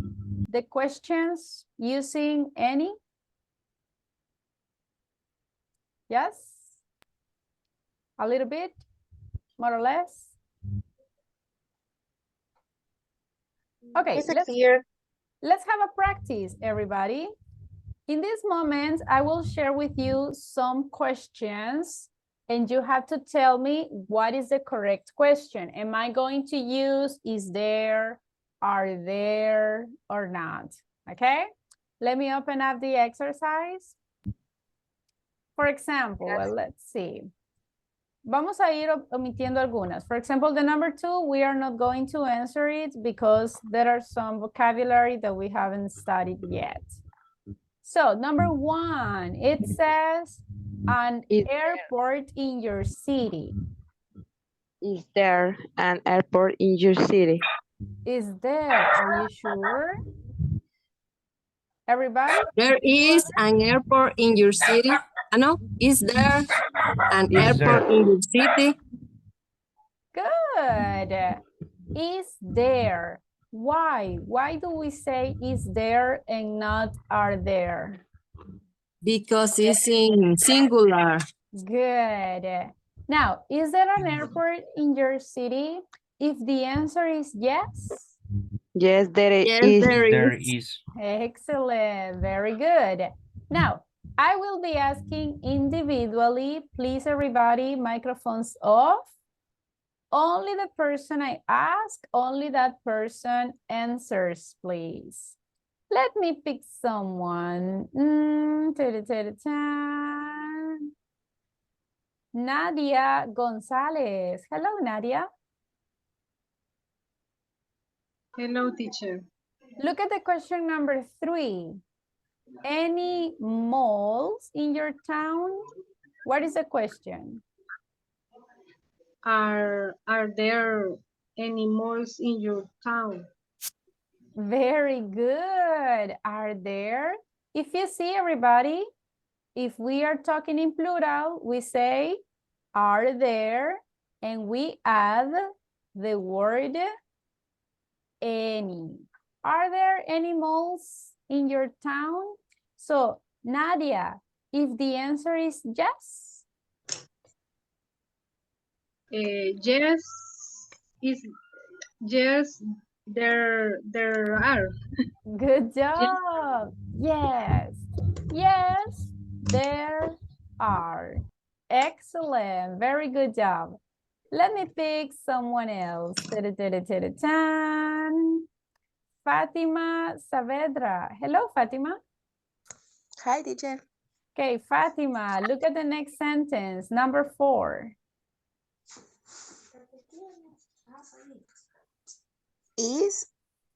the questions using any? Yes? A little bit, more or less? Okay, Is it clear? let's have a practice, everybody. In this moment, I will share with you some questions and you have to tell me what is the correct question. Am I going to use is there, are there, or not? Okay, let me open up the exercise. For example, well, let's see. Vamos a ir omitiendo algunas. For example, the number 2, we are not going to answer it because there are some vocabulary that we haven't studied yet. So number 1, it says an airport in your city. Is there an airport in your city? Is there? Are you sure? Everybody? There is an airport in your city. No, is there an airport in your city? Good. Is there? Why? Why do we say is there and not are there? Because it's in singular. Good. Now, is there an airport in your city? If the answer is yes. Yes, there Yes, is. There is. Excellent. Very good. Now, I will be asking individually. Please, everybody, microphones off. Only the person I ask, only that person answers, please. Let me pick someone. Nadia Gonzalez. Hello, Nadia. Hello, teacher. Look at the question number 3. Any malls in your town? What is the question? Are there any malls in your town? Very good. Are there? If you see, everybody, if we are talking in plural, we say, are there? And we add the word any. Are there any malls in your town? So, Nadia, if the answer is yes. Yes, there are. Good job. Yes. Yes, there are. Excellent. Very good job. Let me pick someone else. Fatima Saavedra. Hello, Fatima. Hi, teacher. Okay, Fatima, look at the next sentence, number 4. Is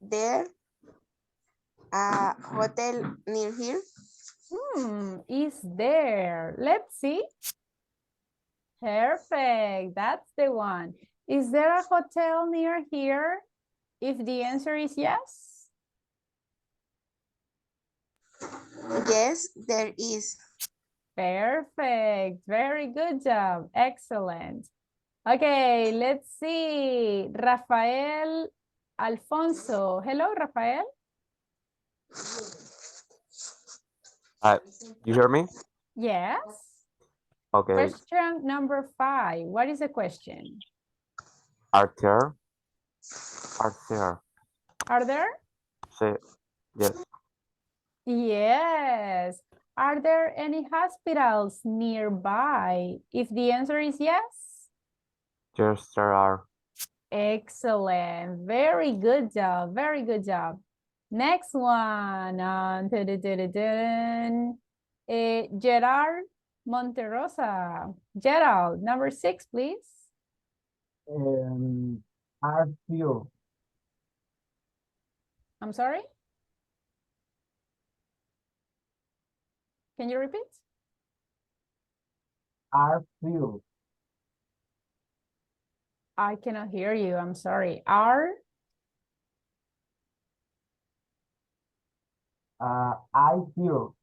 there a hotel near here? Is there? Let's see. Perfect, that's the one. Is there a hotel near here? If the answer is yes. Yes, there is. Perfect, very good job, excellent. Okay, let's see. Rafael Alfonso. Hello, Rafael. You hear me? Yes. Okay. Question number 5. What is the question? Are there? Are there? Are there? Say yes. Yes. Are there any hospitals nearby? If the answer is yes. Yes, there are. Excellent. Very good job. Very good job. Next one. Gerard Monterosa. Gerald, number 6, please. Are few. I'm sorry? Can you repeat? Are few. I cannot hear you. I'm sorry. Are? I few.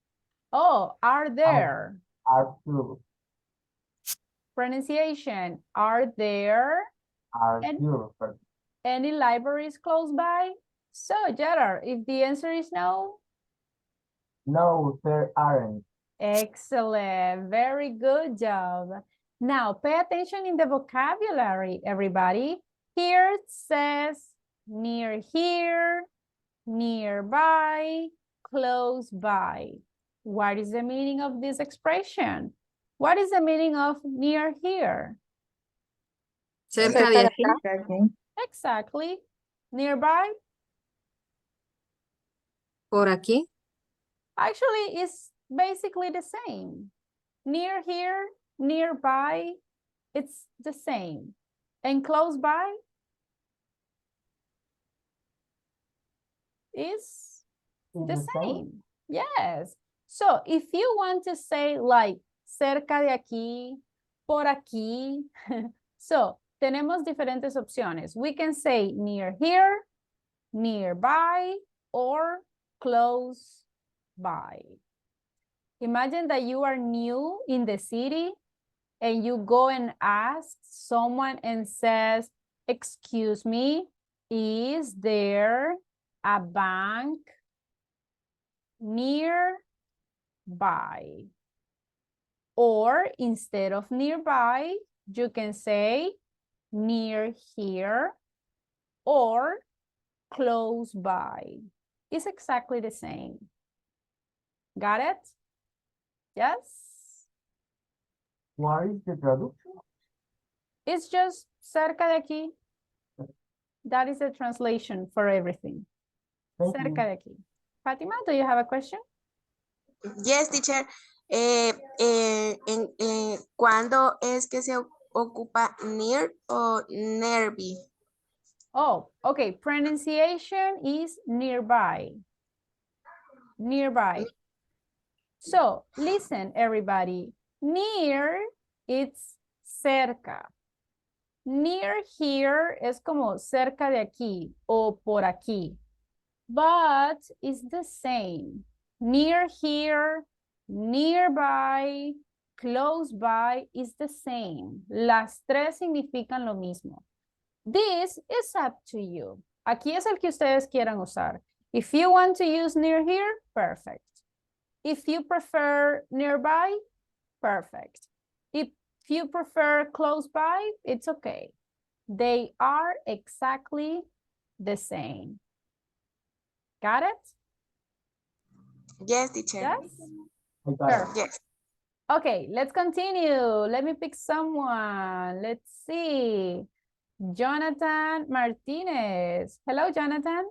Oh, are there? Are few. Pronunciation. Are there Are And- few. any libraries close by? So, Gerard, if the answer is no, No, there aren't. excellent. Very good job. Now, pay attention in the vocabulary, everybody. Here it says near here, nearby, close by. What is the meaning of this expression? What is the meaning of near here? Cerca de aquí. Exactly. Nearby? Por aquí. Actually, it's basically the same. Near here, nearby, it's the same. And close by is the same. Yes. So if you want to say like cerca de aquí, por aquí, so tenemos diferentes opciones. We can say near here, nearby, or close by. Imagine that you are new in the city and you go and ask someone and says, excuse me, is there a bank nearby? Or instead of nearby, you can say near here or close by. It's exactly the same. Got it? Yes? What is the traduction? It's just cerca de aquí. That is the translation for everything. Thank Cerca you. de aquí. Fatima, do you have a question? Yes, teacher. ¿Cuándo es que se ocupa near o nearby? Oh, okay. Pronunciation is nearby. Nearby. So, listen, everybody. Near, it's cerca. Near here es como cerca de aquí o por aquí. But it's the same. Near here, nearby, close by is the same. Las tres significan lo mismo. This is up to you. Aquí es el que ustedes quieran usar. If you want to use near here, perfect. If you prefer nearby, perfect. If you prefer close by, it's okay. They are exactly the same. Got it? Yes, teacher. Yes? I got it. Perfect. Yes. Okay, let's continue. Let me pick someone. Let's see. Jonathan Martinez. Hello, Jonathan.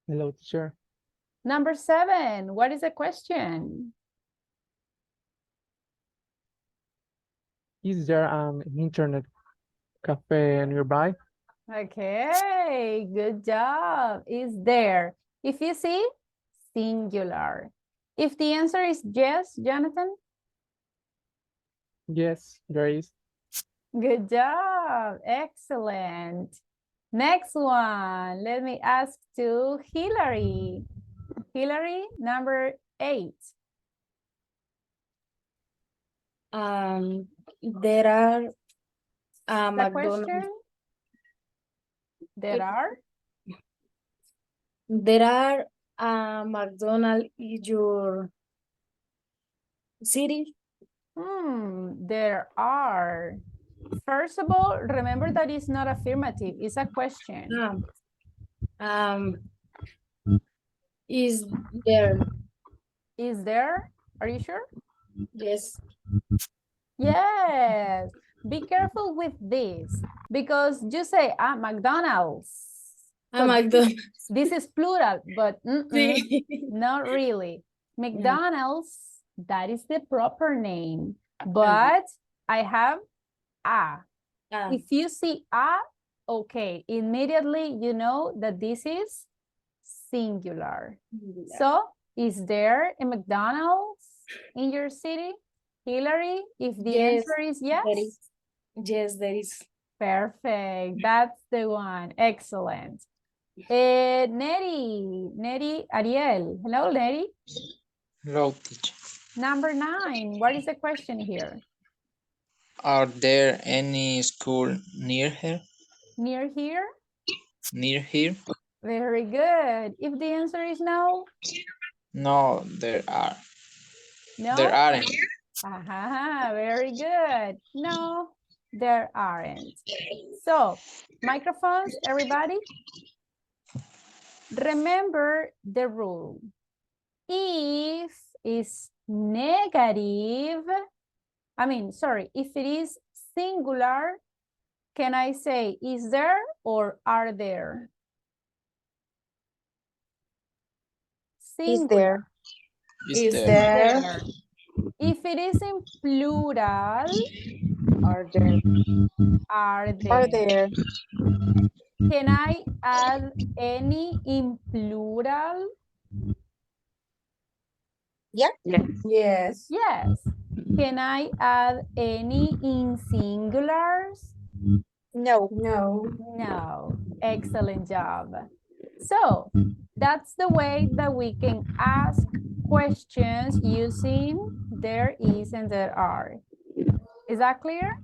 Hello, teacher. Number 7, what is the question? Is there an internet cafe nearby? Okay, good job. Is there? If you see, singular. If the answer is yes, Jonathan? Yes, there is. Good job. Excellent. Next one. Let me ask to Hillary. Hillary, number 8. There are The McDonald's. question? There are? There are McDonald's in your city. There are. First of all, remember that it's not affirmative, it's a question. Is there? Is there? Are you sure? Yes. Yes. Be careful with this because you say, McDonald's. So McDonald's. this is plural, but not really. McDonald's, that is the proper name. But I have a. If you see a, okay, immediately you know that this is singular. So, is there a McDonald's in your city, Hillary? If the Yes, answer is yes? there is. Yes, there is. Perfect. That's the one. Excellent. Neri Ariel. Hello, Neri. Hello, teacher. Number 9. What is the question here? Are there any school near here? Near here? Near here? Very good. If the answer is no? No, there are. No? There aren't. Very good. No, there aren't. So, microphones, everybody. Remember the rule. If is negative, if it is singular, can I say is there or are there? Is there? Is there? There. If it is in plural, Are there? are there. Are there? Can I add any in plural? Yeah. Yes. Yes. Can I add any in singulars? No. No. No. Excellent job. So that's the way that we can ask questions using there is and there are. Is that clear?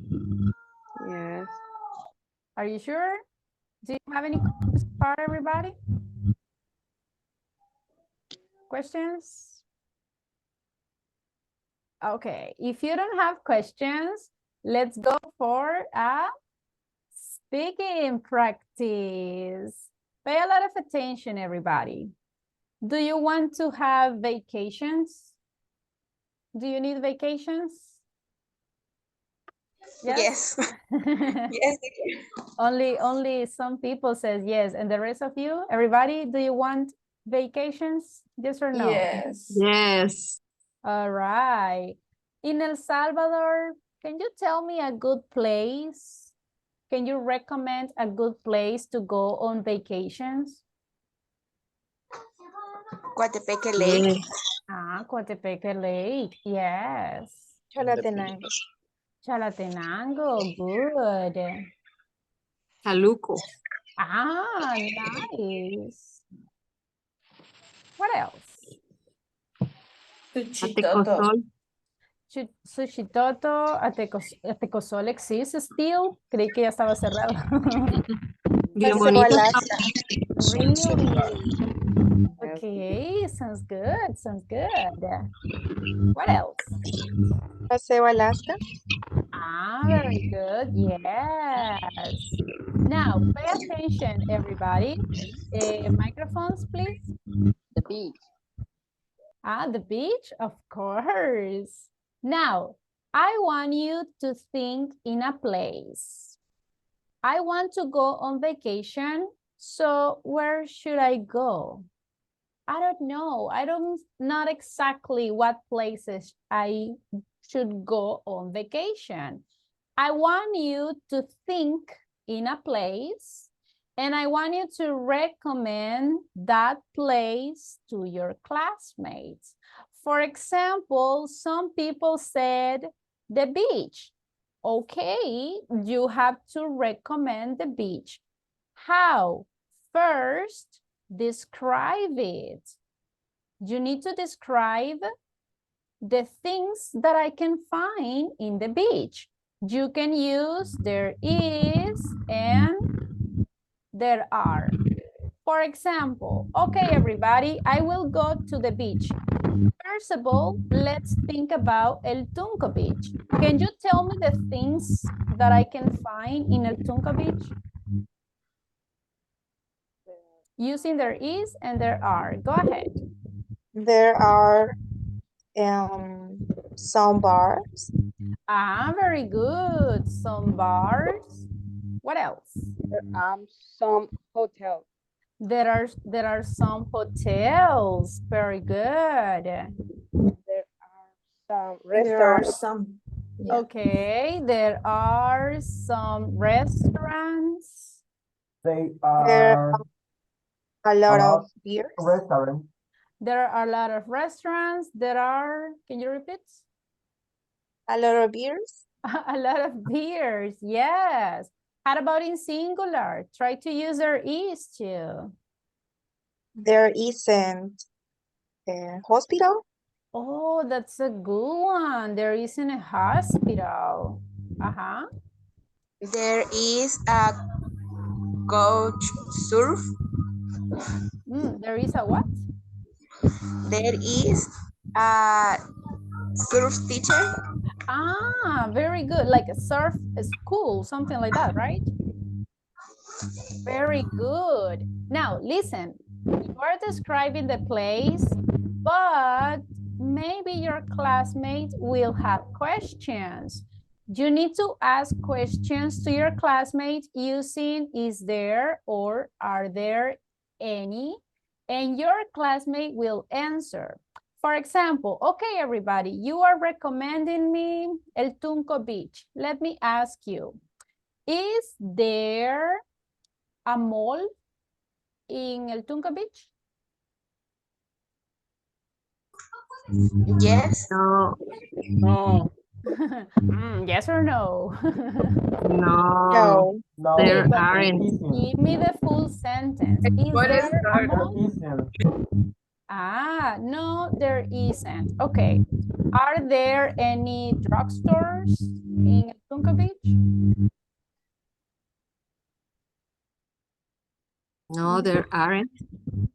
Yes. Are you sure? Do you have any questions for everybody? Questions? Okay, if you don't have questions, let's go for a speaking practice. Pay a lot of attention, everybody. Do you want to have vacations? Do you need vacations? Yes. Yes. Only some people says yes, and the rest of you, everybody, do you want vacations? Yes or no? Yes. Yes. All right. In El Salvador, can you tell me a good place? Can you recommend a good place to go on vacations? Coatepeque Lake. Coatepeque Lake, yes. Chalatenango. Chalatenango, good. Chaluco. Nice. What else? Atecosol. Suchitoto, Atecosol existe still. Creí que ya estaba cerrado. Bien Paseo bonito. Alaska. Really? Okay, sounds good, sounds good. What else? Paseo Alaska. Very good, yes. Now, pay attention, everybody. Microphones, please. The beach. The beach, of course. Now, I want you to think in a place. I want to go on vacation, so where should I go? I don't know. Not exactly what places I should go on vacation. I want you to think in a place, and I want you to recommend that place to your classmates. For example, some people said the beach. Okay, you have to recommend the beach. How? First, describe it. You need to describe the things that I can find in the beach. You can use there is and there are. For example, okay, everybody, I will go to the beach. First of all, let's think about El Tunco Beach. Can you tell me the things that I can find in El Tunco Beach? Using there is and there are. Go ahead. There are some bars. Very good. Some bars. What else? Some hotels. There are some hotels. Very good. There are some. Yeah. Okay, there are some restaurants. They There are are a a lot lot of beers. restaurants. There are a lot of restaurants. There are, can you repeat? A lot of beers. A lot of beers, yes. How about in singular? Try to use their is too. There isn't a hospital. Oh, that's a good one. There isn't a hospital. Uh-huh. There is a coach surf. There is a what? There is a surf teacher. Ah, very good. Like a surf school, something like that, right? Very good. Now, listen. You are describing the place, but maybe your classmates will have questions. You need to ask questions to your classmates using is there or are there any, and your classmate will answer. For example, okay, everybody, you are recommending me El Tunco Beach. Let me ask you, is there a mall in El Tunco Beach? Yes. No. No. Yes or no? No, No, there Okay, but aren't. give me the full sentence. Is What is there a that? mall? isn't. Ah, no, there isn't. Okay. Are there any drugstores in El Tunco Beach? No, there aren't.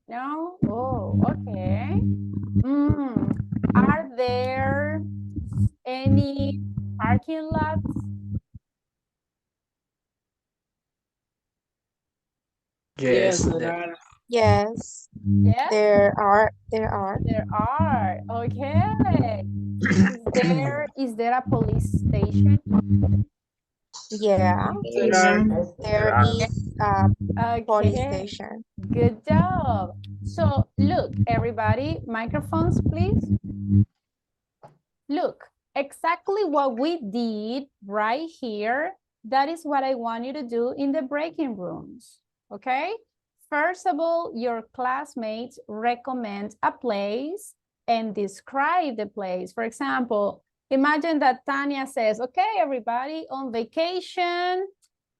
No? Oh, okay. Are there any parking lots? Yes, there are. Yes, Yes, there are. There are. there are. Okay. Is there a police station? Yeah, There are. there is a police Okay. station. Good job. So look, everybody, microphones, please. Look, exactly what we did right here, that is what I want you to do in the breaking rooms, okay? First of all, your classmates recommend a place and describe the place. For example, imagine that Tanya says, okay, everybody, on vacation,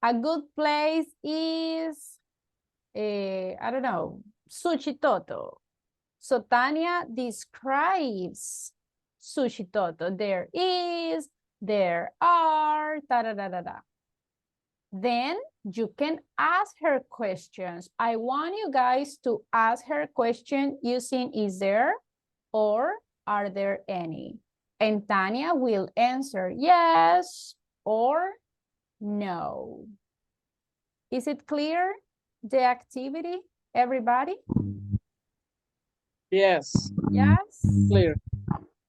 a good place is, I don't know, Suchitoto. So Tanya describes Suchitoto. There is, there are, da da da da da. Then you can ask her questions. I want you guys to ask her question using is there or are there any? And Tanya will answer yes or no. Is it clear, the activity, everybody? Yes. Yes. Clear.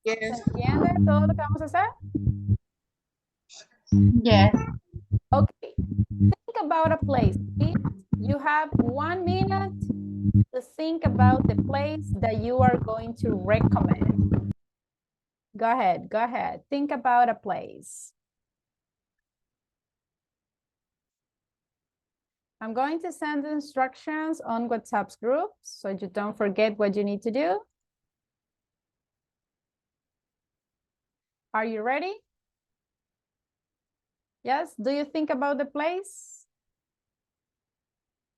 ¿Se Yes. entiende todo lo que vamos a hacer? Yes. Okay, think about a place. Please. You have 1 minute to think about the place that you are going to recommend. Go ahead, go ahead. Think about a place. I'm going to send instructions on WhatsApp's group so you don't forget what you need to do. Are you ready? Yes, do you think about the place?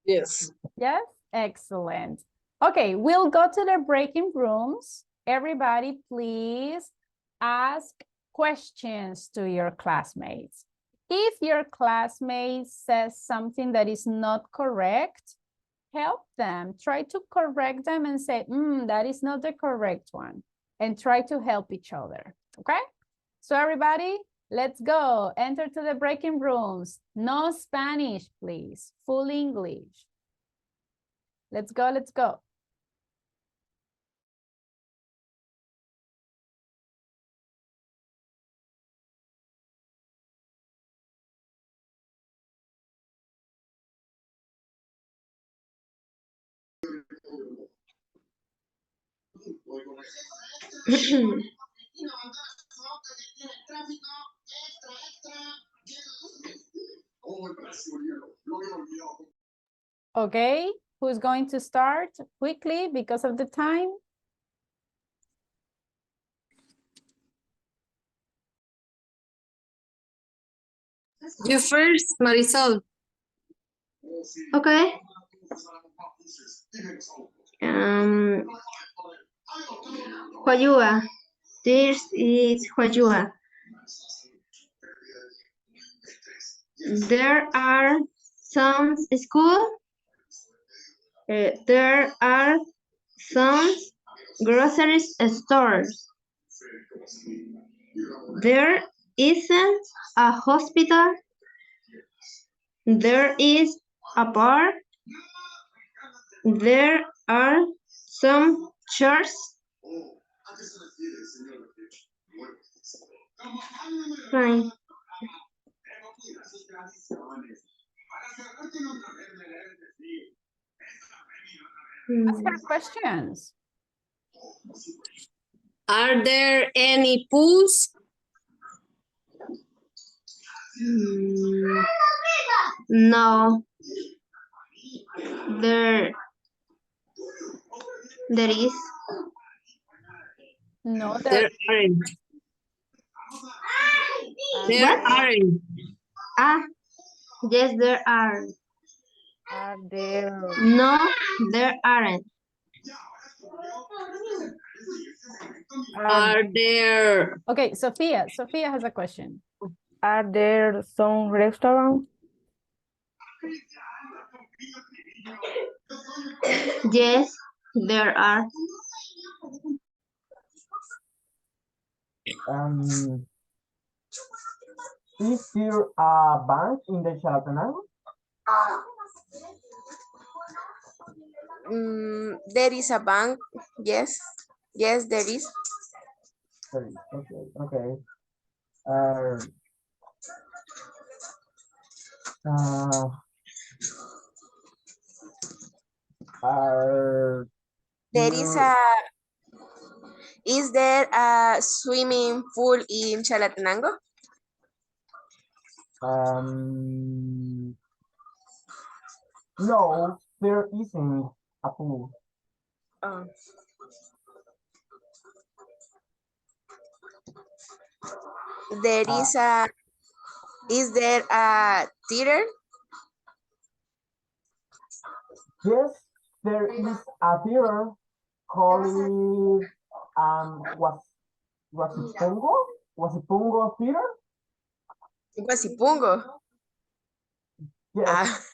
Yes. Yes, excellent. Okay, we'll go to the breaking rooms. Everybody, please ask questions to your classmates. If your classmate says something that is not correct, help them. Try to correct them and say, that is not the correct one. And try to help each other, okay? So everybody, let's go. Enter to the breaking rooms. No Spanish, please. Full English. Let's go, let's go. Okay, who's going to start quickly because of the time? You first, Marisol. Okay. Huayua. This is Huayua. There are some schools. There are some grocery stores. There isn't a hospital. There is a park. There are some churches. Fine. Ask her questions. Are there any pools? No. There is. No, There aren't. There What? aren't. Yes, there are. Are there No, there aren't. Are there? Okay, Sophia has a question. are there some restaurants? Yes, there are. Is there a bank in the Chalatenango? There is a bank. Yes. Yes, there is. There is. Okay. Is there a swimming pool in Chalatenango? No, there isn't a pool. Is there a theater? Yes, there is a theater called Wasipungo Theater? Guasipungo. Yes.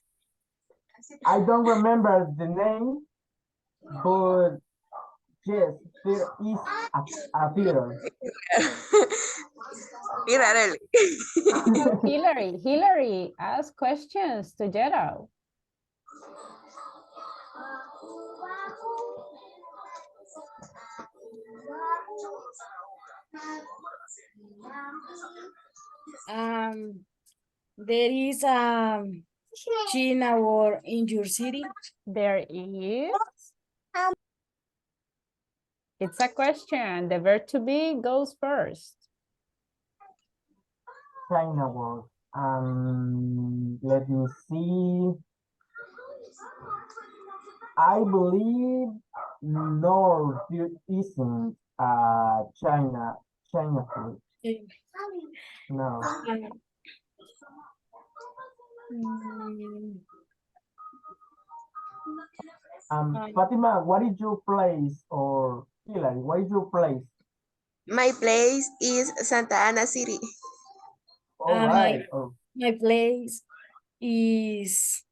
I don't remember the name, but yes, there is a theater. Hillary, ask questions to Gerald. There is a China war in your city? There is. It's a question. The verb to be goes first. China word. Let me see. I believe no, there isn't China food. No. Fatima, what is your place? Or Hillary, what is your place? My place is Santa Ana City. All right. My place is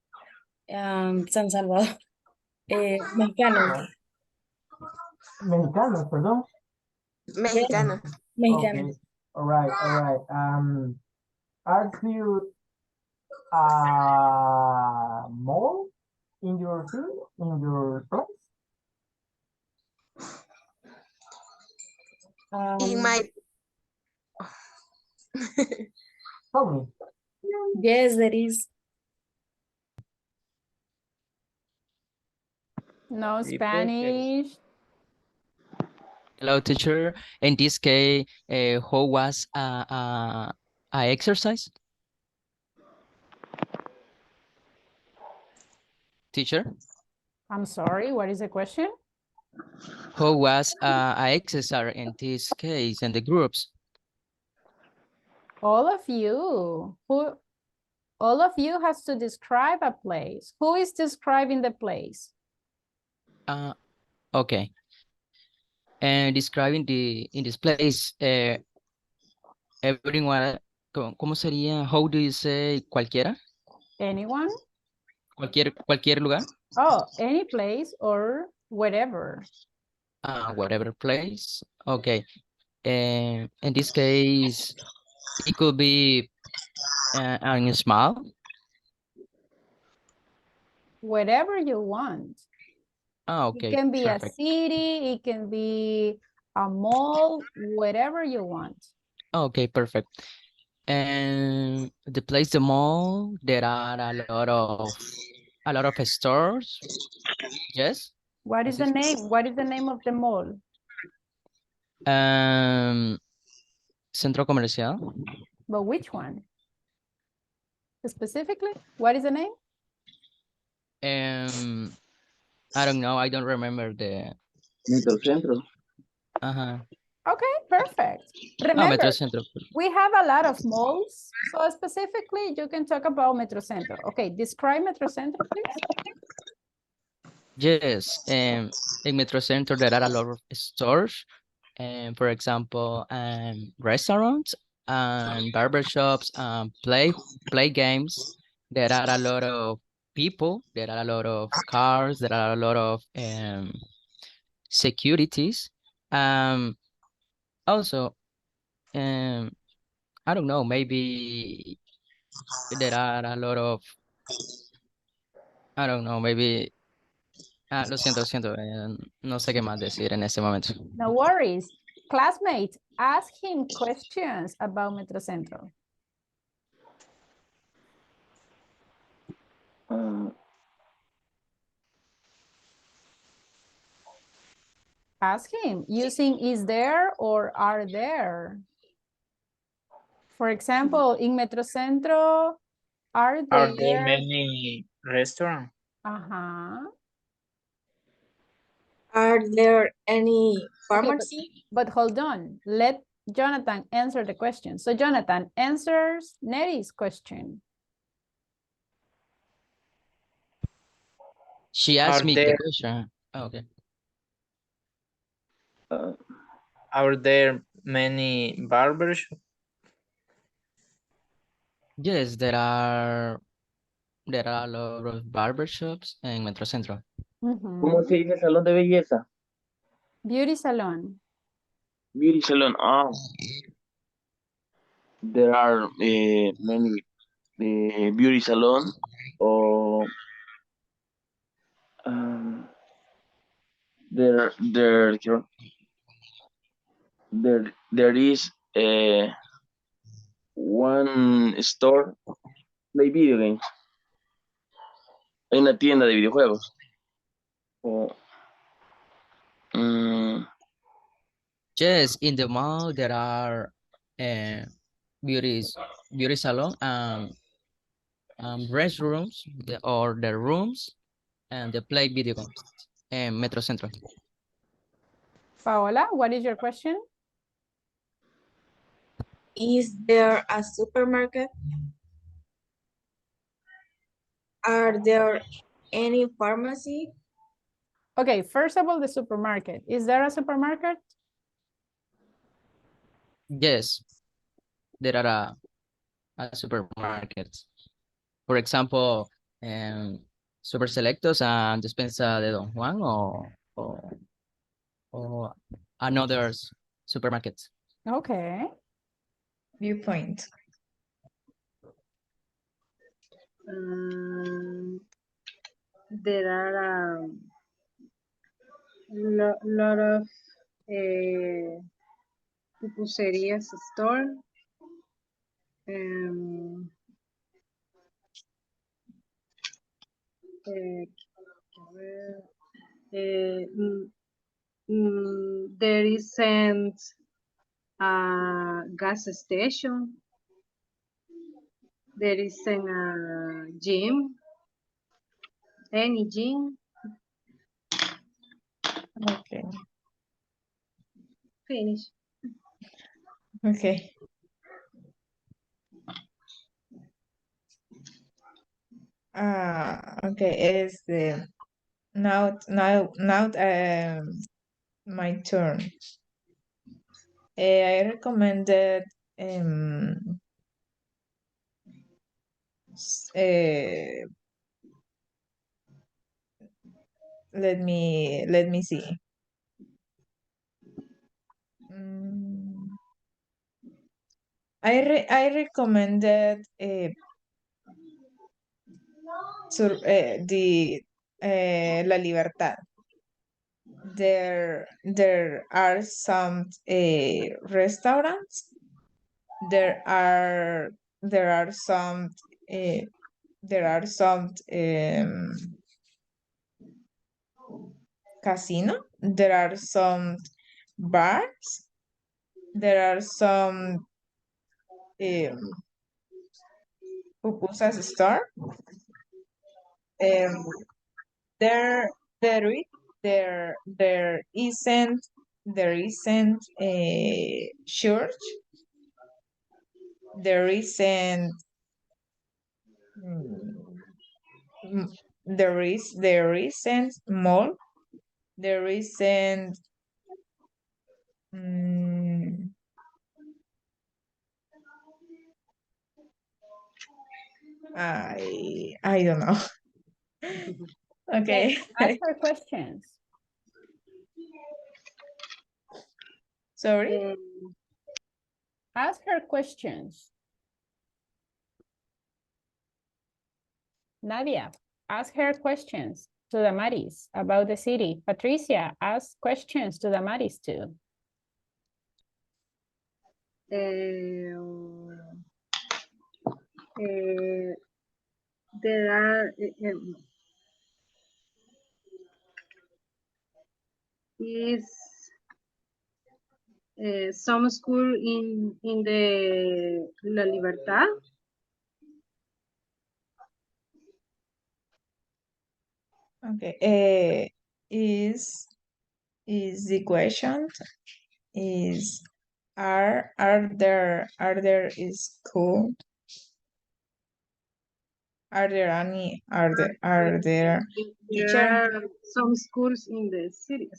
San Salvador. Mexicano. Mexicano, perdón. Mexicano. Mexicano. Okay. All right. Are there mall in your city, in your place? In my Tell me. Yes, there is. No Spanish. Hello, teacher. In this case, how was exercise? Teacher, I'm sorry, what is the question? how was exercise in this case in the groups? All of you. All of you has to describe a place. Who is describing the place? Okay. And describing in this place, everyone, ¿cómo sería? How do you say cualquiera? Anyone? Cualquier lugar? Oh, any place or whatever. Whatever place. Okay. In this case, it could be a small. Whatever you want. Okay. It can be Perfect. a city, it can be a mall, whatever you want. Okay, perfect. And the mall, there are a lot of stores. Yes. What is the name? What is the name of the mall? Centro comercial. But which one? Specifically, what is the name? I don't know. I don't remember the. Metrocentro. Okay, perfect. Remember, Metrocentro. we have a lot of malls. So specifically, you can talk about Metrocentro. Okay, describe Metrocentro, please. Yes. In Metrocentro, there are a lot of stores. For example, restaurants and barbershops, play games. There are a lot of people. There are a lot of cars. There are a lot of securities. Also, I don't know, maybe there are a lot of, I don't know, maybe, lo siento, no sé qué más decir en este momento. No worries. Classmates, ask him questions about Metrocentro. Ask him using is there or are there. For example, in Metrocentro, are there many restaurants? Are there any Okay, pharmacy? but hold on. Let Jonathan answer the question. So Jonathan answers Neri's question. She asked me the question. Oh, okay. Are there many barbers? Yes, there are a lot of barbershops in Metrocentro. ¿Cómo se dice salón de belleza? Beauty salon. Beauty salon. There are many beauty salon or there is one store play video games. Hay una tienda de videojuegos. Yes, in the mall there are beauty salon, restrooms or the rooms and the play video games in Metrocentro. Paola, what is your question? Is there a supermarket? Are there any pharmacy? Okay, first of all, the supermarket. Is there a supermarket? Yes, there are a supermarkets. For example, Super Selectos and Despensa de Don Juan or another supermarkets. Okay. Viewpoint. There are a lot of pupuserias store. There isn't a gas station. There isn't a gym. Any gym. Okay. Finish. Okay. Okay, is the now my turn. I recommended let me see. I recommended La Libertad. There are some restaurants. There are some casino. There are some bars. There are some pupusas store. There isn't a church. There isn't there isn't mall. There isn't I don't know. Okay. Ask her questions. Sorry? Ask her questions. Nadia, ask her questions to Damaris about the city. Patricia, ask questions to Damaris too. There are some school in the La Libertad. Okay. Is the question is are there school? Are there any There are some schools in the city.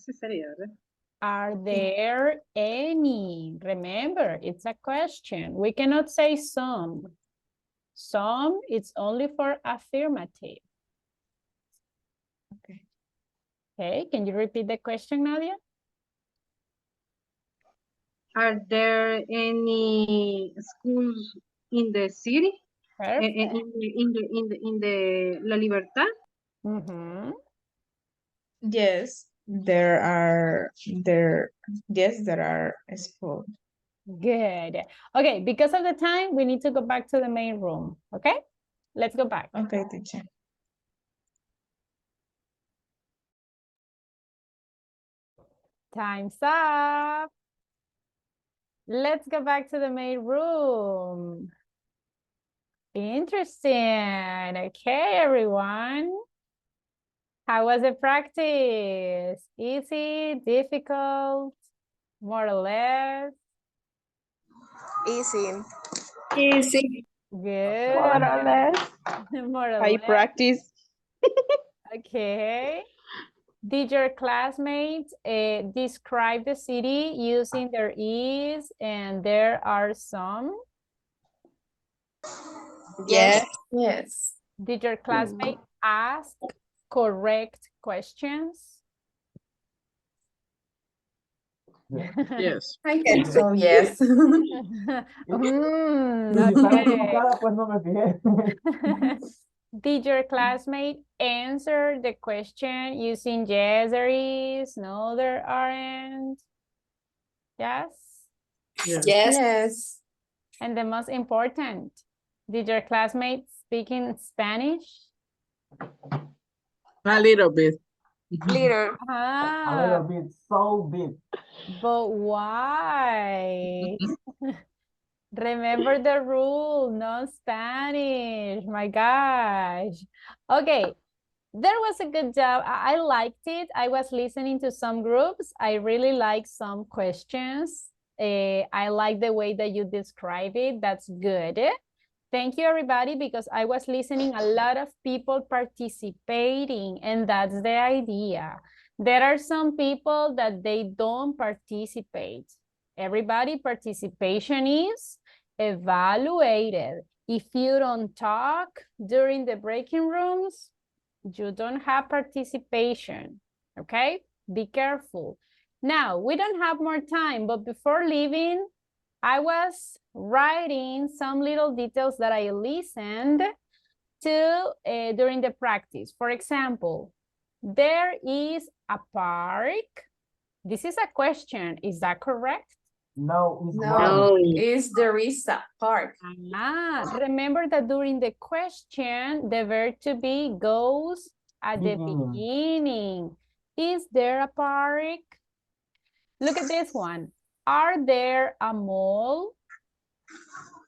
Are there any? Remember, it's a question. We cannot say some. Some, it's only for affirmative. Okay. Okay, can you repeat the question, Nadia? Are there any schools in the city? In the La Libertad? Yes, there are schools. Good. Okay, because of the time, we need to go back to the main room. Okay, let's go back. Okay, teacher. Time's up. Let's go back to the main room. Interesting. Okay, everyone. How was the practice? Easy, difficult, more or less? Easy. Easy. Good. More or less. More or I less. practice. Okay. Did your classmates describe the city using their is and there are some? Yes. Yes. Did your classmate ask correct questions? Yes. I guess so, yes. Did your classmate answer the question using yes, there is, no, there aren't? Yes? Yes. And the most important, did your classmate speak in Spanish? A little bit. Little. A little bit, so big. But why? Remember the rule, no Spanish. My gosh. Okay, there was a good job. I liked it. I was listening to some groups. I really like some questions. I like the way that you describe it. That's good. Thank you, everybody, because I was listening a lot of people participating, and that's the idea. There are some people that they don't participate. Everybody participation is evaluated. If you don't talk during the breaking rooms, you don't have participation, okay? Be careful. Now, we don't have more time, but before leaving, I was writing some little details that I listened to during the practice. For example, there is a park. This is a question. Is that correct? No, it's No, not. there is a park. Remember that during the question, the verb to be goes at the beginning. Is there a park? Look at this one. Are there a mall?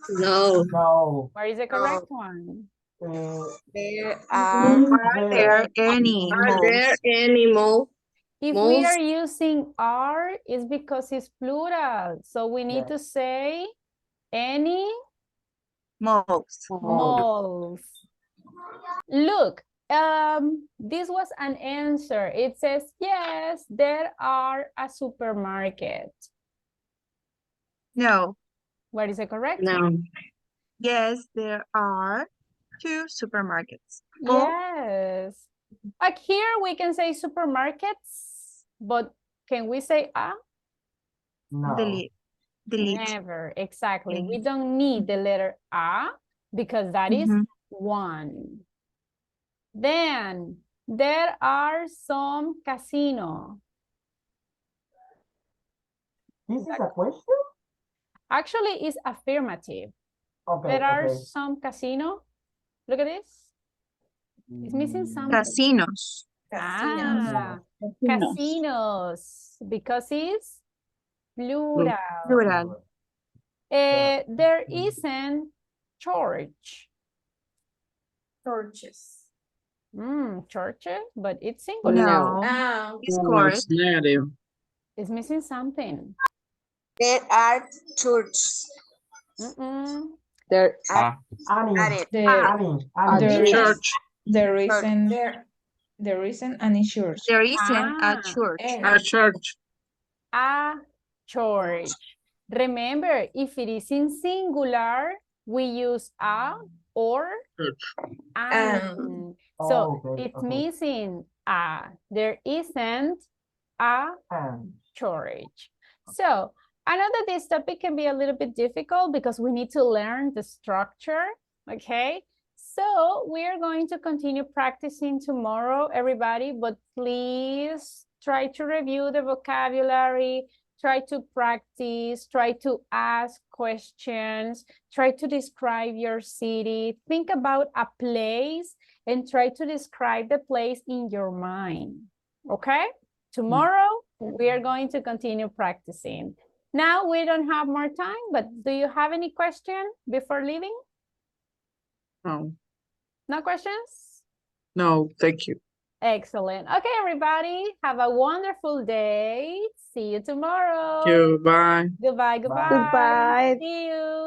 No. No. Where is the correct one? There Are there any Are there any malls? If we are using are, it's because it's plural. So we need to say any malls? malls. Look, this was an answer. It says, yes, there are a supermarket. No. What is the correct No. one? Yes, there are 2 supermarkets. Yes. Like here we can say supermarkets, but can we say a? No. Delete. Never, exactly. We don't need the letter a because that is one. Then there are some casino. This is a question? Actually, it's affirmative. Okay. There are some casino. Look at this. It's missing something. Casinos. Casinos, because it's plural. Plural. There isn't church. Churches. Churches, but it's singular. No. It's No, correct. it's negative. It's missing something. There are churches. There Annie. Church. There isn't any church. There isn't a church. A church. A church. Remember, if it is in singular, we use a or an. So it's missing a. There isn't a church. So I know that this topic can be a little bit difficult because we need to learn the structure, okay? So we are going to continue practicing tomorrow, everybody, but please try to review the vocabulary, try to practice, try to ask questions, try to describe your city, think about a place and try to describe the place in your mind, okay? Tomorrow, we are going to continue practicing. Now we don't have more time, but do you have any question before leaving? No. No questions? No, thank you. Excellent. Okay, everybody, have a wonderful day. See you tomorrow. Thank you. Bye. Goodbye, goodbye. Goodbye. See you.